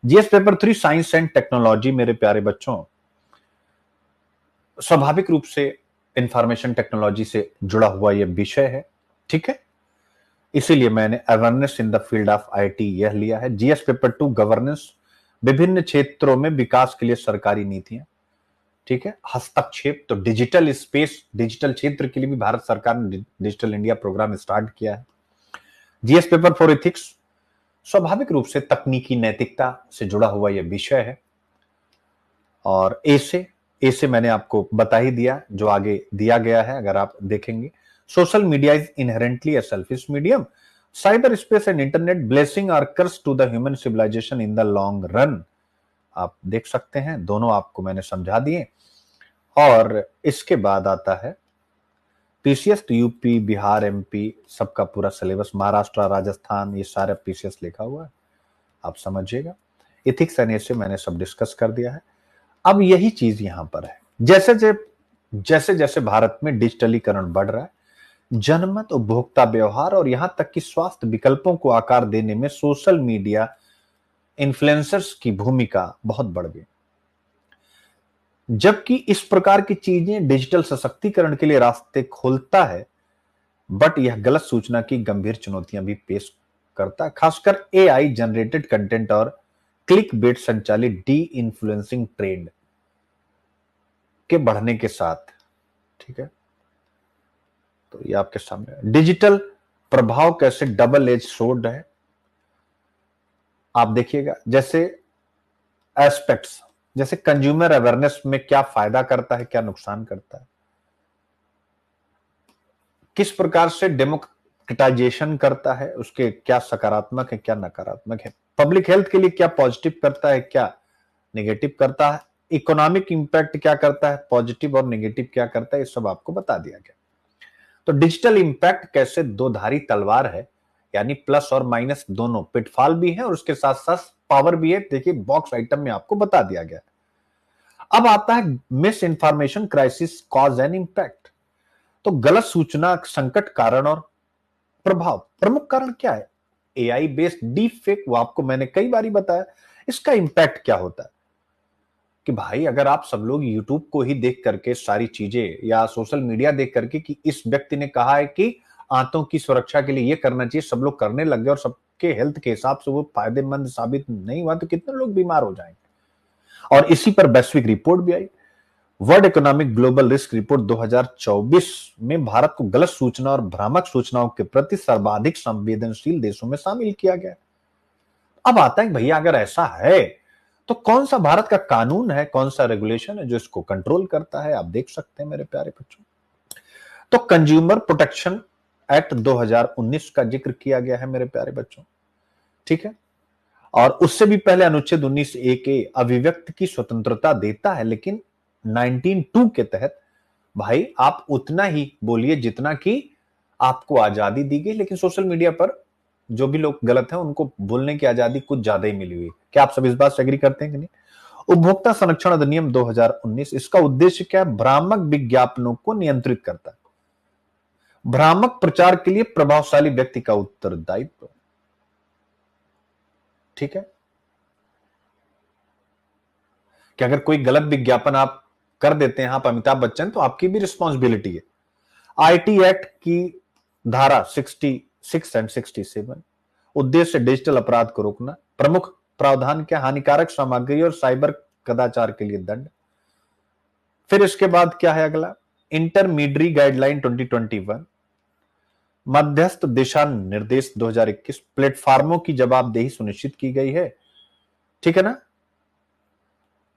GS paper 3 science and technology, मेरे प्यारे बच्चों, स्वाभाविक रूप से इंफॉर्मेशन टेक्नोलॉजी से जुड़ा हुआ यह विषय है, ठीक है। इसीलिए मैंने awareness in the field of IT यह लिया है। जीएस पेपर 2 गवर्नेंस, विभिन्न क्षेत्रों में विकास के लिए सरकारी नीतियां, ठीक है। हस्तक्षेप, तो डिजिटल स्पेस, डिजिटल क्षेत्र के लिए भी भारत सरकार ने डिजिटल इंडिया प्रोग्राम स्टार्ट किया है। जीएस पेपर 4 इथिक्स, स्वाभाविक रूप से तकनीकी नैतिकता से जुड़ा हुआ यह विषय है। और ए से मैंने आपको बता ही दिया, जो आगे दिया गया है अगर आप देखेंगे। Social media is inherently a selfish medium, cyber space and internet blessing और curse to the human civilisation in the long run. आप देख सकते हैं, दोनों आपको मैंने समझा दिए। और इसके बाद आता है पीसीएस, तो यूपी, बिहार, एमपी सबका पूरा सिलेबस, महाराष्ट्र, राजस्थान, ये सारा पीसीएस लिखा हुआ है, आप समझिएगा। इथिक्स एंड ऐसे मैंने सब डिस्कस कर दिया है। अब यही चीज यहां पर है, जैसे जैसे भारत में डिजिटलीकरण बढ़ रहा है, जनमत, उपभोक्ता व्यवहार और यहां तक कि स्वास्थ्य विकल्पों को आकार देने में सोशल मीडिया इन्फ्लुएंसर्स की भूमिका बहुत बढ़ गई। जबकि इस प्रकार की चीजें डिजिटल सशक्तिकरण के लिए रास्ते खोलता है, बट यह गलत सूचना की गंभीर चुनौतियां भी पेश करता है, खासकर एआई जनरेटेड कंटेंट और क्लिक बेट संचालित डी इन्फ्लुएंसिंग ट्रेंड के बढ़ने के साथ, ठीक है। तो ये आपके सामने डिजिटल प्रभाव कैसे डबल एज सोर्ड है, आप देखिएगा। जैसे एस्पेक्ट्स, जैसे कंज्यूमर अवेयरनेस में क्या फायदा करता है, क्या नुकसान करता है, किस प्रकार से डेमोक्रेटाइजेशन करता है, उसके क्या सकारात्मक है, क्या नकारात्मक है, पब्लिक हेल्थ के लिए क्या पॉजिटिव करता है, क्या नेगेटिव करता है, इकोनॉमिक इंपैक्ट क्या करता है, पॉजिटिव और नेगेटिव क्या करता है, ये सब आपको बता दिया गया। तो डिजिटल इंपैक्ट कैसे दो धारी तलवार है, यानी प्लस और माइनस दोनों, पिटफॉल भी है और उसके साथ साथ पावर भी है। देखिए बॉक्स आइटम में आपको बता दिया गया। अब आता है miss information crisis, cause and impact. तो गलत सूचना संकट, कारण और प्रभाव। प्रमुख कारण क्या है? एआई बेस्ड डीप फेक, वो आपको मैंने कई बार बताया। इसका इंपैक्ट क्या होता है कि भाई अगर आप सब लोग यूट्यूब को ही देख करके सारी चीजें, या सोशल मीडिया देख करके कि इस व्यक्ति ने कहा है कि आंतों की सुरक्षा के लिए ये करना चाहिए, सब लोग करने लग गए और सबके हेल्थ के हिसाब से वो फायदेमंद साबित नहीं हुआ, तो कितने लोग बीमार हो जाएंगे। और इसी पर वैश्विक रिपोर्ट भी आई, world economic global risk report 2024 में भारत को गलत सूचना और भ्रामक सूचनाओं के प्रति सर्वाधिक संवेदनशील देशों में शामिल किया गया। अब आता है भैया अगर ऐसा है तो कौन सा भारत का कानून है, कौन सा रेगुलेशन है जो इसको कंट्रोल करता है, आप देख सकते हैं मेरे प्यारे बच्चों। तो कंज्यूमर प्रोटेक्शन एक्ट 2019 का जिक्र किया गया है मेरे प्यारे बच्चों, ठीक है। और उससे भी पहले अनुच्छेद 19A के अभिव्यक्ति की स्वतंत्रता देता है, लेकिन 19(2) के तहत भाई आप उतना ही बोलिए जितना कि आपको आजादी दी गई, लेकिन सोशल मीडिया पर जो भी लोग गलत हैं उनको बोलने की आजादी कुछ ज्यादा ही मिली हुई। क्या आप सब इस बात से एग्री करते हैं कि नहीं? उपभोक्ता संरक्षण अधिनियम 2019, इसका उद्देश्य क्या है? भ्रामक विज्ञापनों को नियंत्रित करता है। भ्रामक प्रचार के लिए प्रभावशाली व्यक्ति का उत्तरदायित्व, ठीक है। कि अगर कोई गलत विज्ञापन आप कर देते हैं, आप अमिताभ बच्चन, तो आपकी भी रिस्पॉन्सिबिलिटी है। आईटी एक्ट की धारा 66 एंड 67, उद्देश्य डिजिटल अपराध को रोकना। प्रमुख प्रावधान क्या? हानिकारक सामग्री और साइबर कदाचार के लिए दंड। फिर इसके बाद क्या है अगला? इंटरमीडियरी गाइडलाइन 2021, मध्यस्थ दिशा निर्देश 2021, प्लेटफॉर्मों की जवाबदेही सुनिश्चित की गई है, ठीक है ना।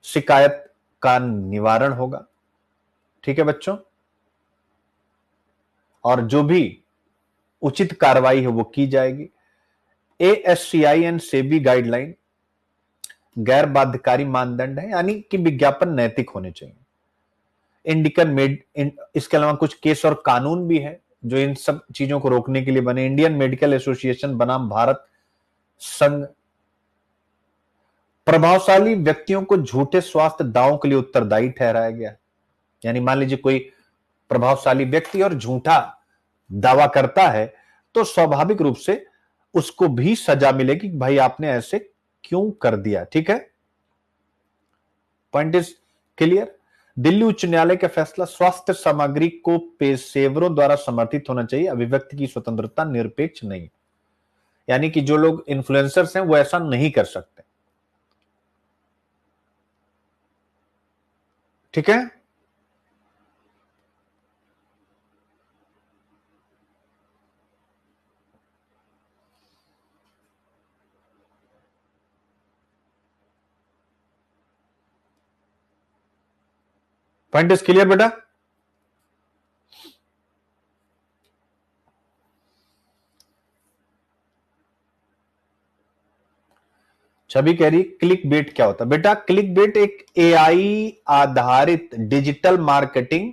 शिकायत का निवारण होगा, ठीक है बच्चों, और जो भी उचित कार्रवाई है वो की जाएगी। ASCI एंड सेबी गाइडलाइन गैर बाध्यकारी मानदंड है, यानी कि विज्ञापन नैतिक होने चाहिए। इसके अलावा कुछ केस और कानून भी है जो इन सब चीजों को रोकने के लिए बने। इंडियन मेडिकल एसोसिएशन बनाम भारत संघ, प्रभावशाली व्यक्तियों को झूठे स्वास्थ्य दावों के लिए उत्तरदायी ठहराया गया। यानी मान लीजिए कोई प्रभावशाली व्यक्ति और झूठा दावा करता है तो स्वाभाविक रूप से उसको भी सजा मिलेगी कि भाई आपने ऐसे क्यों कर दिया, ठीक है। Point is clear. दिल्ली उच्च न्यायालय का फैसला, स्वास्थ्य सामग्री को पेशेवरों द्वारा समर्थित होना चाहिए, अभिव्यक्ति की स्वतंत्रता निरपेक्ष नहीं। यानी कि जो लोग इन्फ्लुएंसर्स हैं वो ऐसा नहीं कर सकते, ठीक है। पॉइंट इज क्लियर बेटा। छवि कह रही क्लिक बेट क्या होता है? बेटा क्लिक बेट एक AI आधारित डिजिटल मार्केटिंग,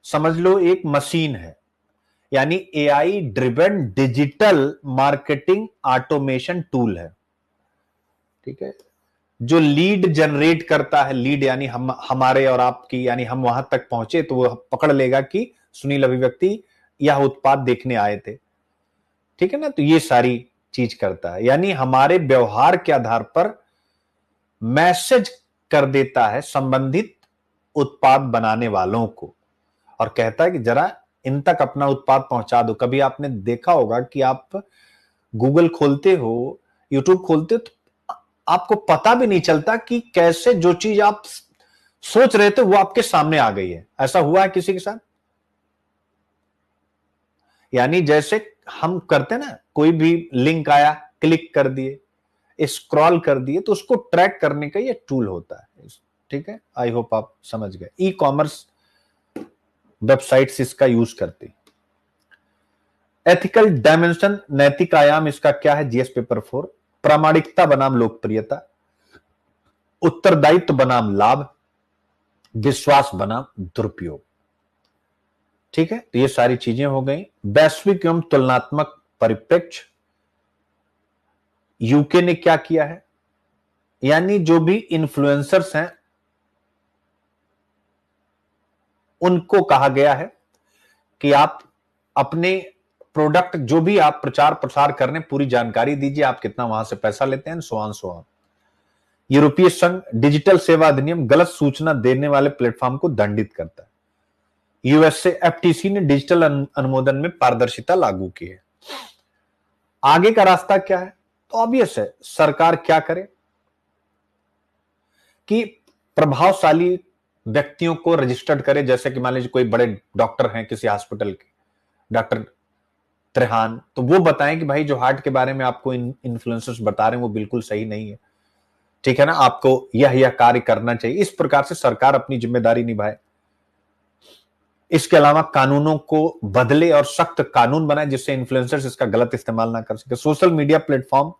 समझ लो एक मशीन है, यानी AI driven digital marketing automation tool है, ठीक है। जो लीड जनरेट करता है, लीड यानी हमारे और आपकी, यानी हम वहां तक पहुंचे तो वो पकड़ लेगा कि सुनील अभिव्यक्ति यह उत्पाद देखने आए थे, ठीक है ना। तो ये सारी चीज करता है, यानी हमारे व्यवहार के आधार पर मैसेज कर देता है संबंधित उत्पाद बनाने वालों को, और कहता है कि जरा इन तक अपना उत्पाद पहुंचा दो। कभी आपने देखा होगा कि आप गूगल खोलते हो, यूट्यूब खोलते हो, तो आपको पता भी नहीं चलता कि कैसे जो चीज आप सोच रहे थे वो आपके सामने आ गई है। ऐसा हुआ है किसी के साथ? यानी जैसे हम करते ना, कोई भी लिंक आया क्लिक कर दिए, स्क्रॉल कर दिए, तो उसको ट्रैक करने का ये टूल होता है, ठीक है। आई होप आप समझ गए। ई कॉमर्स वेबसाइट्स इसका यूज करती। एथिकल डायमेंशन, नैतिक आयाम इसका क्या है? GS paper 4। प्रामाणिकता बनाम लोकप्रियता, उत्तरदायित्व बनाम लाभ, विश्वास बनाम दुरुपयोग, ठीक है। तो ये सारी चीजें हो गई। वैश्विक एवं तुलनात्मक परिप्रेक्ष्य, यूके ने क्या किया है? यानी जो भी इन्फ्लुएंसर्स हैं उनको कहा गया है कि आप अपने प्रोडक्ट जो भी आप प्रचार प्रसार करने पूरी जानकारी दीजिए, आप कितना वहां से पैसा लेते हैं, सो ऑन। यूरोपीय संघ डिजिटल सेवा अधिनियम गलत सूचना देने वाले प्लेटफॉर्म को दंडित करता है। यूएसए एफटीसी ने डिजिटल अनुमोदन में पारदर्शिता लागू की है। आगे का रास्ता क्या है? तो ऑब्वियस है, सरकार क्या करे कि प्रभावशाली व्यक्तियों को रजिस्टर्ड करे। जैसे कि मान लीजिए कोई बड़े डॉक्टर हैं किसी हॉस्पिटल के, डॉक्टर त्रेहान, तो वो बताएं कि भाई जो हार्ट के बारे में आपको इन्फ्लुएंसर्स बता रहे हैं वो बिल्कुल सही नहीं है, ठीक है ना, आपको यह कार्य करना चाहिए। इस प्रकार से सरकार अपनी जिम्मेदारी निभाए। इसके अलावा कानूनों को बदले और सख्त कानून बनाए जिससे इन्फ्लुएंसर्स इसका गलत इस्तेमाल ना कर सके। सोशल मीडिया प्लेटफॉर्म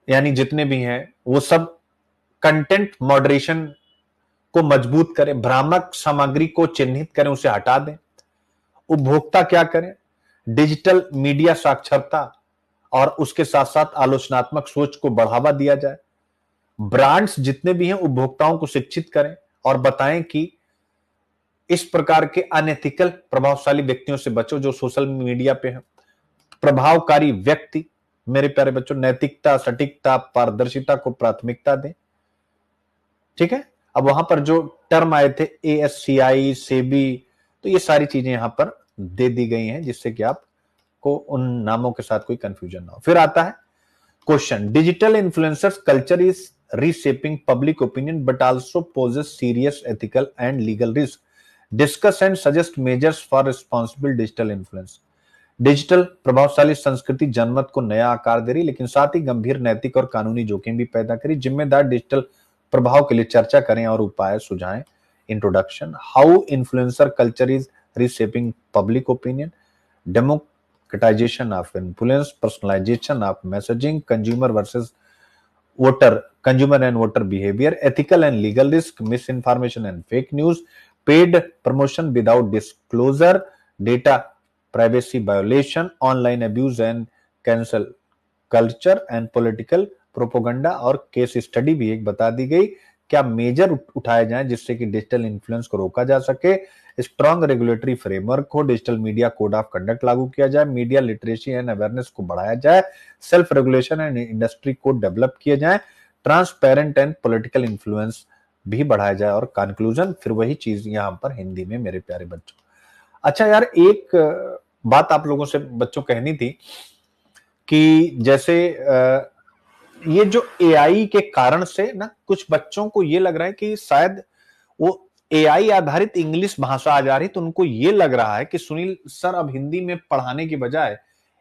यानी जितने भी हैं वो सब कंटेंट मॉडरेशन को मजबूत करें, भ्रामक सामग्री को चिन्हित करें, उसे हटा दें। उपभोक्ता क्या करें? डिजिटल मीडिया साक्षरता और उसके साथ साथ आलोचनात्मक सोच को बढ़ावा दिया जाए। ब्रांड्स जितने भी हैं उपभोक्ताओं को शिक्षित करें और बताएं कि इस प्रकार के अनएथिकल प्रभावशाली व्यक्तियों से बचो जो सोशल मीडिया पे हैं। प्रभावकारी व्यक्ति, मेरे प्यारे बच्चों, नैतिकता, सटीकता, पारदर्शिता को प्राथमिकता दें। ठीक है, अब वहां पर जो टर्म आए थे ASCI, सेबी, तो ये सारी चीजें यहां पर दे दी गई हैं जिससे कि आपको उन नामों के साथ कोई कंफ्यूजन ना हो। फिर आता है question, digital influencers culture is reshaping public opinion but also poses serious ethical and legal risk. Discuss and suggest measures for responsible digital influence. Digital प्रभावशाली संस्कृति जनमत को नया आकार दे रही लेकिन साथ ही गंभीर नैतिक और कानूनी जोखिम भी पैदा करी। जिम्मेदार डिजिटल प्रभाव के लिए चर्चा करें और उपाय सुझाएं। Introduction, how influencer culture is reshaping public opinion, democratisation of influence, personalisation of messaging, consumer versus voter, consumer and voter behavior, ethical and legal risk, misinformation and fake news, paid promotion without disclosure, data privacy violation, online abuse and cancel culture and political propaganda। और case study भी एक बता दी गई, क्या major उठाए जाएं जिससे कि डिजिटल इन्फ्लुएंस को रोका जा सके। स्ट्रॉन्ग रेगुलेटरी फ्रेमवर्क हो, digital media code of conduct लागू किया जाए, मीडिया लिटरेसी एंड अवेयरनेस को बढ़ाया जाए, self regulation and industry code develop किए जाए, ट्रांसपेरेंट एंड पॉलिटिकल इन्फ्लुएंस भी बढ़ाया जाए। और कंक्लूजन फिर वही चीज यहां पर हिंदी में, मेरे प्यारे बच्चों। अच्छा यार, एक बात आप लोगों से बच्चों कहनी थी कि जैसे ये जो AI के कारण से ना कुछ बच्चों को ये लग रहा है कि शायद वो AI आधारित इंग्लिश भाषा आ जा रही, तो उनको ये लग रहा है कि सुनील सर अब हिंदी में पढ़ाने की बजाय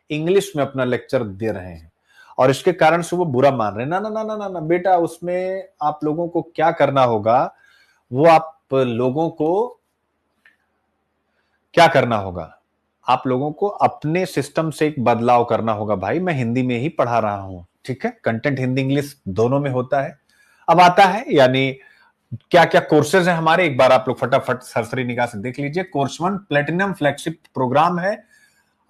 इंग्लिश में अपना लेक्चर दे रहे हैं और इसके कारण से वो बुरा मान रहे हैं। ना ना ना ना ना, ना बेटा, उसमें आप लोगों को क्या करना होगा, वो आप लोगों को क्या करना होगा, आप लोगों को अपने सिस्टम से एक बदलाव करना होगा। भाई मैं हिंदी में ही पढ़ा रहा हूं, ठीक है, कंटेंट हिंदी इंग्लिश दोनों में होता है। अब आता है यानी क्या क्या कोर्सेज हैं हमारे, एक बार आप लोग फटाफट सरसरी निगाह से देख लीजिए। कोर्स 1 प्लेटिनम फ्लैगशिप प्रोग्राम है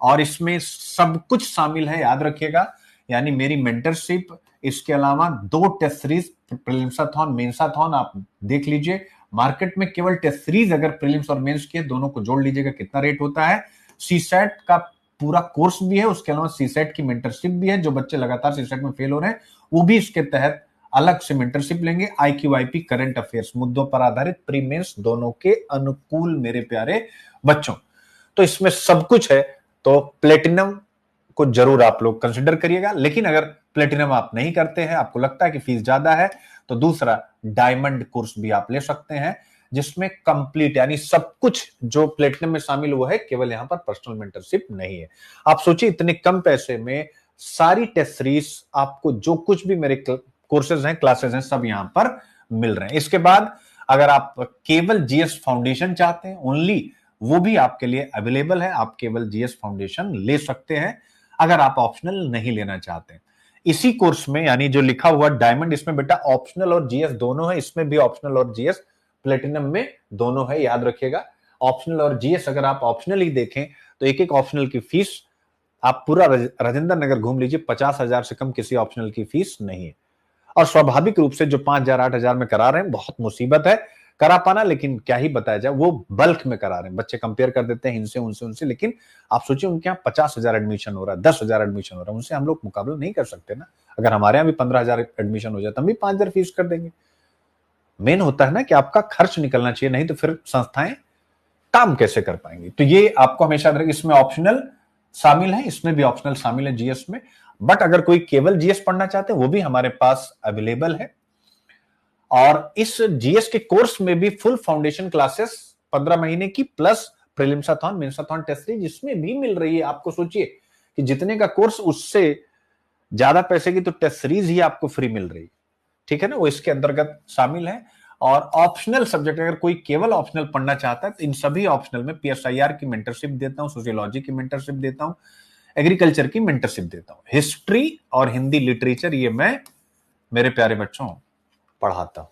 और इसमें सब कुछ शामिल है, याद रखिएगा, यानी मेरी मेंटरशिप, इसके अलावा 2 टेस्ट सीरीज, प्रीलिम्साथॉन, मेंसाथॉन, आप देख लीजिए। मार्केट में केवल टेस्ट सीरीज अगर प्रीलिम्स और मेंस के दोनों को जोड़ लीजिएगा कितना रेट होता है। सीसेट का पूरा कोर्स भी है, उसके अलावा सीसेट की मेंटरशिप भी है। जो बच्चे लगातार सीसेट में फेल हो रहे हैं वो भी इसके तहत अलग से मेंटरशिप लेंगे। IQIP करंट अफेयर्स मुद्दों पर आधारित प्री मेंस दोनों के अनुकूल, मेरे प्यारे बच्चों। तो इसमें सब कुछ है, तो प्लेटिनम को जरूर आप लोग कंसिडर करिएगा। लेकिन अगर प्लेटिनम आप नहीं करते हैं, आपको लगता है कि फीस ज्यादा है, तो दूसरा डायमंड कोर्स भी आप ले सकते हैं जिसमें कंप्लीट यानी सब कुछ जो प्लेटिनम में शामिल हुआ है, केवल यहां पर पर्सनल मेंटरशिप नहीं है। आप सोचिए इतने कम पैसे में सारी टेस्ट सीरीज आपको, जो कुछ भी मेरे कोर्सेज हैं, क्लासेस हैं, सब यहां पर मिल रहे हैं। इसके बाद अगर आप केवल GS फाउंडेशन चाहते हैं ओनली, वो भी आपके लिए अवेलेबल है। आप केवल GS फाउंडेशन ले सकते हैं अगर आप ऑप्शनल नहीं लेना चाहते। इसी कोर्स में यानी जो लिखा हुआ डायमंड, इसमें बेटा ऑप्शनल और GS दोनों है, इसमें भी ऑप्शनल और GS, प्लेटिनम में दोनों है, याद रखिएगा। ऑप्शनल और GS अगर आप ऑप्शनल ही देखें तो एक एक ऑप्शनल की फीस, आप पूरा राजेंद्र नगर घूम लीजिए, 50,000 से कम किसी ऑप्शनल की फीस नहीं है। और स्वाभाविक रूप से जो 5,000 8,000 में करा रहे हैं, बहुत मुसीबत है करा पाना, लेकिन क्या ही बताया जाए, वो बल्क में करा रहे हैं। बच्चे कंपेयर कर देते हैं इनसे उनसे उनसे, लेकिन आप सोचिए उनके यहाँ 50,000 एडमिशन हो रहा है, 10,000 एडमिशन हो रहा है, उनसे हम लोग मुकाबला नहीं कर सकते ना। अगर हमारे यहाँ भी 15,000 एडमिशन हो जाए तो हम भी 5,000 फीस कर देंगे। मेन होता है ना कि आपका खर्च निकलना चाहिए, नहीं तो फिर संस्थाएं काम कैसे कर पाएंगी। तो ये आपको हमेशा रहे, इसमें ऑप्शनल शामिल है, इसमें भी ऑप्शनल शामिल है GS में। बट अगर कोई केवल GS पढ़ना चाहते हैं वो भी हमारे पास अवेलेबल है। और इस GS के कोर्स में भी फुल फाउंडेशन क्लासेस 15 महीने की प्लस प्रीलिम्साथॉन, मेंसाथॉन टेस्ट सीरीज जिसमें भी मिल रही है। आपको सोचिए कि जितने का कोर्स उससे ज्यादा पैसे की तो टेस्ट सीरीज ही आपको फ्री मिल रही है, ठीक है ना, वो इसके अंतर्गत शामिल है। और ऑप्शनल सब्जेक्ट अगर कोई केवल ऑप्शनल पढ़ना चाहता है तो इन सभी ऑप्शनल में पीएसआईआर की मेंटरशिप देता हूं, सोशियोलॉजी की मेंटरशिप देता हूं, एग्रीकल्चर की मेंटरशिप देता हूं, हिस्ट्री और हिंदी लिटरेचर ये मैं मेरे प्यारे बच्चों पढ़ाता हूं।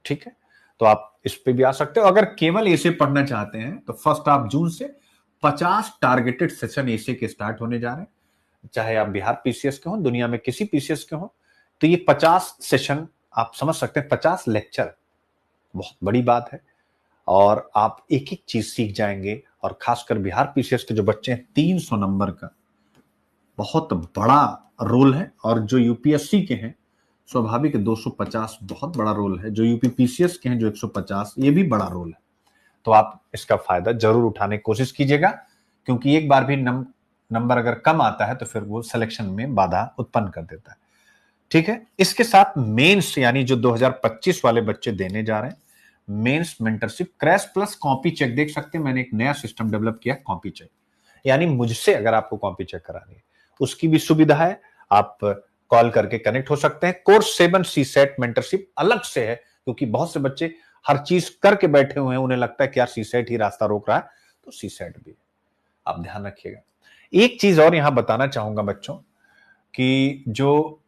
ठीक है, तो आप इस पे भी आ सकते हो। अगर केवल ऐसे पढ़ना चाहते हैं तो 1 जून से 50 टारगेटेड सेशन ऐसे के स्टार्ट होने जा रहे हैं। चाहे आप बिहार पीसीएस के हो, दुनिया में किसी पीसीएस के हो, तो ये 50 सेशन आप समझ सकते हैं, 50 लेक्चर बहुत बड़ी बात है। और आप एक एक चीज सीख जाएंगे। और खासकर बिहार पीसीएस के जो बच्चे हैं, 300 नंबर का बहुत बड़ा रोल है। और जो यूपीएससी के हैं स्वाभाविक 250 बहुत बड़ा रोल है। जो यूपी पीसीएस के हैं जो 150, ये भी बड़ा रोल है। तो आप इसका फायदा जरूर उठाने की कोशिश कीजिएगा, क्योंकि एक बार भी नंबर अगर कम आता है तो फिर वो सिलेक्शन में बाधा उत्पन्न कर देता है। ठीक है, इसके साथ मेंस यानी जो 2025 वाले बच्चे देने जा रहे हैं, mains mentorship crash plus copy check देख सकते हैं। मैंने एक नया सिस्टम डेवलप किया, कॉपी चेक, यानी मुझसे अगर आपको कॉपी चेक करानी है उसकी भी सुविधा है। आप कॉल करके कनेक्ट हो सकते हैं। कोर्स 7 सीसेट मेंटरशिप अलग से है, क्योंकि बहुत से बच्चे हर चीज करके बैठे हुए हैं, उन्हें लगता है कि यार सीसेट ही रास्ता रोक रहा है, तो सीसेट भी है, आप ध्यान रखिएगा। एक चीज और यहां बताना चाहूंगा बच्चों कि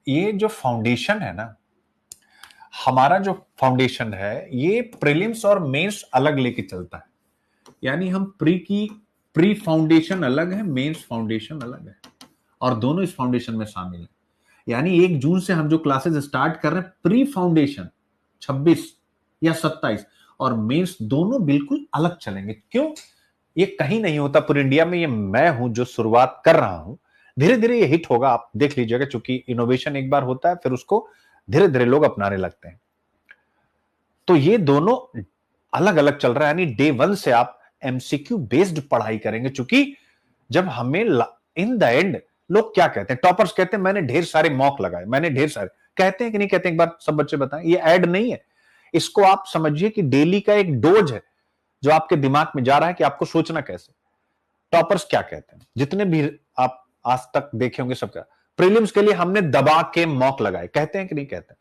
ये जो फाउंडेशन है ना, हमारा जो फाउंडेशन है ये प्रीलिम्स और मेंस अलग लेके चलता है। यानी हम प्री फाउंडेशन अलग है, मेंस फाउंडेशन अलग है, और दोनों इस फाउंडेशन में शामिल है। यानी 1 जून से हम जो क्लासेस स्टार्ट कर रहे हैं, प्री फाउंडेशन 26 या 27 और मेंस दोनों बिल्कुल अलग चलेंगे। क्यों? ये कहीं नहीं होता पूरे इंडिया में, ये मैं हूं जो शुरुआत कर रहा हूं। धीरे धीरे ये हिट होगा, आप देख लीजिएगा, क्योंकि इनोवेशन एक बार होता है फिर उसको धीरे धीरे लोग अपनाने लगते हैं। तो ये दोनों अलग अलग चल रहा है। यानी डे 1 से आप एमसीक्यू बेस्ड पढ़ाई करेंगे, क्योंकि जब हमें इन द एंड लोग क्या कहते हैं, टॉपर्स कहते हैं मैंने ढेर सारे मॉक लगाए, मैंने ढेर सारे, कहते हैं कि नहीं कहते हैं, एक बार सब बच्चे बताएं। ये ऐड नहीं है, इसको आप समझिए कि डेली का एक डोज है जो आपके दिमाग में जा रहा है कि आपको सोचना कैसे। टॉपर्स क्या कहते हैं, जितने भी आप आज तक देखे होंगे सबका, प्रीलिम्स के लिए हमने दबा के मॉक लगाए, कहते हैं कि नहीं कहते हैं।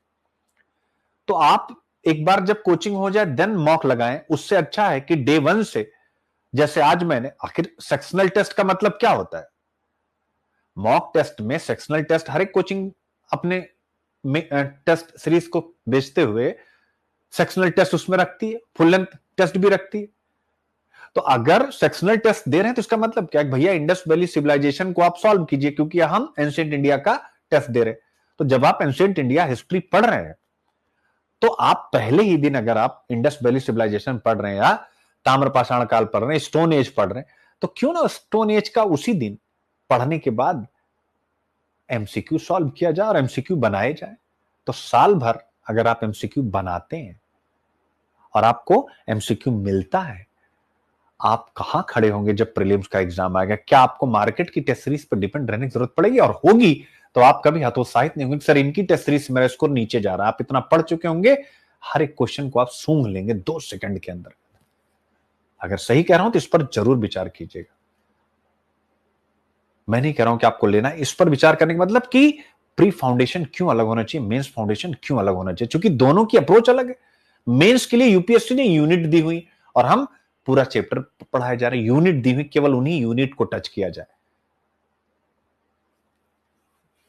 तो आप एक बार जब कोचिंग हो जाए देन मॉक लगाएं। उससे अच्छा है कि डे 1 से, जैसे आज मैंने, आखिर सेक्शनल टेस्ट का मतलब क्या होता है? मॉक टेस्ट में सेक्शनल टेस्ट हर एक कोचिंग अपने टेस्ट सीरीज को बेचते हुए सेक्शनल टेस्ट उसमें रखती है, फुल लेंथ टेस्ट भी रखती है। तो अगर सेक्शनल टेस्ट दे रहे हैं तो इसका मतलब क्या है? भैया इंडस वैली सिविलाइजेशन को आप सॉल्व कीजिए, क्योंकि हम एंशिएंट इंडिया का टेस्ट दे रहे हैं। तो जब आप एंशिएंट इंडिया हिस्ट्री पढ़ रहे हैं तो आप पहले ही दिन अगर आप इंडस वैली सिविलाइजेशन पढ़ रहे हैं या ताम्रपाषाण काल पढ़ रहे हैं, स्टोन एज पढ़ रहे हैं, तो क्यों ना स्टोन एज का उसी दिन पढ़ने के बाद एमसीक्यू सॉल्व किया जाए और एमसीक्यू बनाए जाए। तो साल भर अगर आप एमसीक्यू बनाते हैं और आपको एमसीक्यू मिलता है, आप कहां खड़े होंगे जब प्रीलिम्स का एग्जाम आएगा? क्या आपको मार्केट की टेस्ट सीरीज पर डिपेंड रहने की जरूरत पड़ेगी? और होगी तो आप कभी हतोत्साहित नहीं होंगे, सर इनकी टेस्ट सीरीज से मेरा स्कोर नीचे जा रहा है। आप इतना पढ़ चुके होंगे, हर एक क्वेश्चन को आप सूंघ लेंगे 2 सेकंड के अंदर। अगर सही कह रहा हूं तो इस पर जरूर विचार कीजिएगा। मैं नहीं कह रहा हूं कि आपको लेना है, इस पर विचार करने का मतलब कि प्री फाउंडेशन क्यों अलग होना चाहिए, मेंस फाउंडेशन क्यों अलग होना चाहिए, क्योंकि दोनों की अप्रोच अलग है। मेंस के लिए यूपीएससी ने यूनिट दी हुई और हम पूरा चैप्टर पढ़ाए जा रहे हैं, यूनिट दी हुई, केवल उन्हीं यूनिट को टच किया जाए।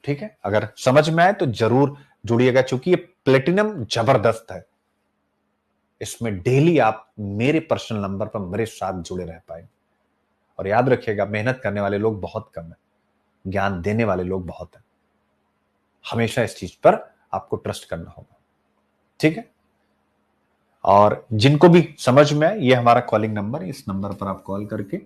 ठीक है, अगर समझ में आए तो जरूर जुड़िएगा, क्योंकि ये प्लेटिनम जबरदस्त है। इसमें डेली आप मेरे पर्सनल नंबर पर मेरे साथ जुड़े रह पाएंगे। और याद रखिएगा, मेहनत करने वाले लोग बहुत कम है, ज्ञान देने वाले लोग बहुत हैं। हमेशा इस चीज पर आपको ट्रस्ट करना होगा। ठीक है, और जिनको भी समझ में आए, ये हमारा कॉलिंग नंबर है, इस नंबर पर आप कॉल करके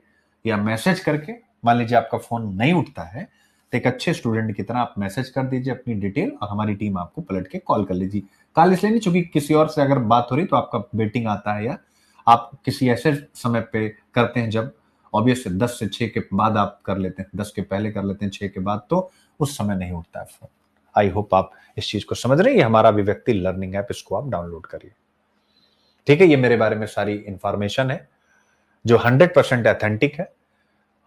या मैसेज करके, मान लीजिए आपका फोन नहीं उठता है तो एक अच्छे स्टूडेंट की तरह आप मैसेज कर दीजिए अपनी डिटेल, और हमारी टीम आपको पलट के कॉल कर लीजिए। कॉल इसलिए नहीं चूंकि किसी और से अगर बात हो रही तो आपका वेटिंग आता है, या आप किसी ऐसे समय पे करते हैं जब ऑब्वियस 10 से 6 के बाद आप कर लेते हैं, 10 के पहले कर लेते हैं, 6 के बाद, तो उस समय नहीं उठता है फोन। आई होप आप इस चीज को समझ रहे हैं। ये हमारा अभिव्यक्ति लर्निंग ऐप, इसको आप डाउनलोड करिए। ठीक है, ये मेरे बारे में सारी इंफॉर्मेशन है जो 100% ऑथेंटिक है,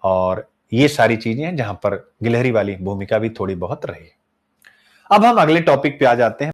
और ये सारी चीजें हैं जहां पर गिलहरी वाली भूमिका भी थोड़ी बहुत रही। अब हम अगले टॉपिक पे आ जाते हैं।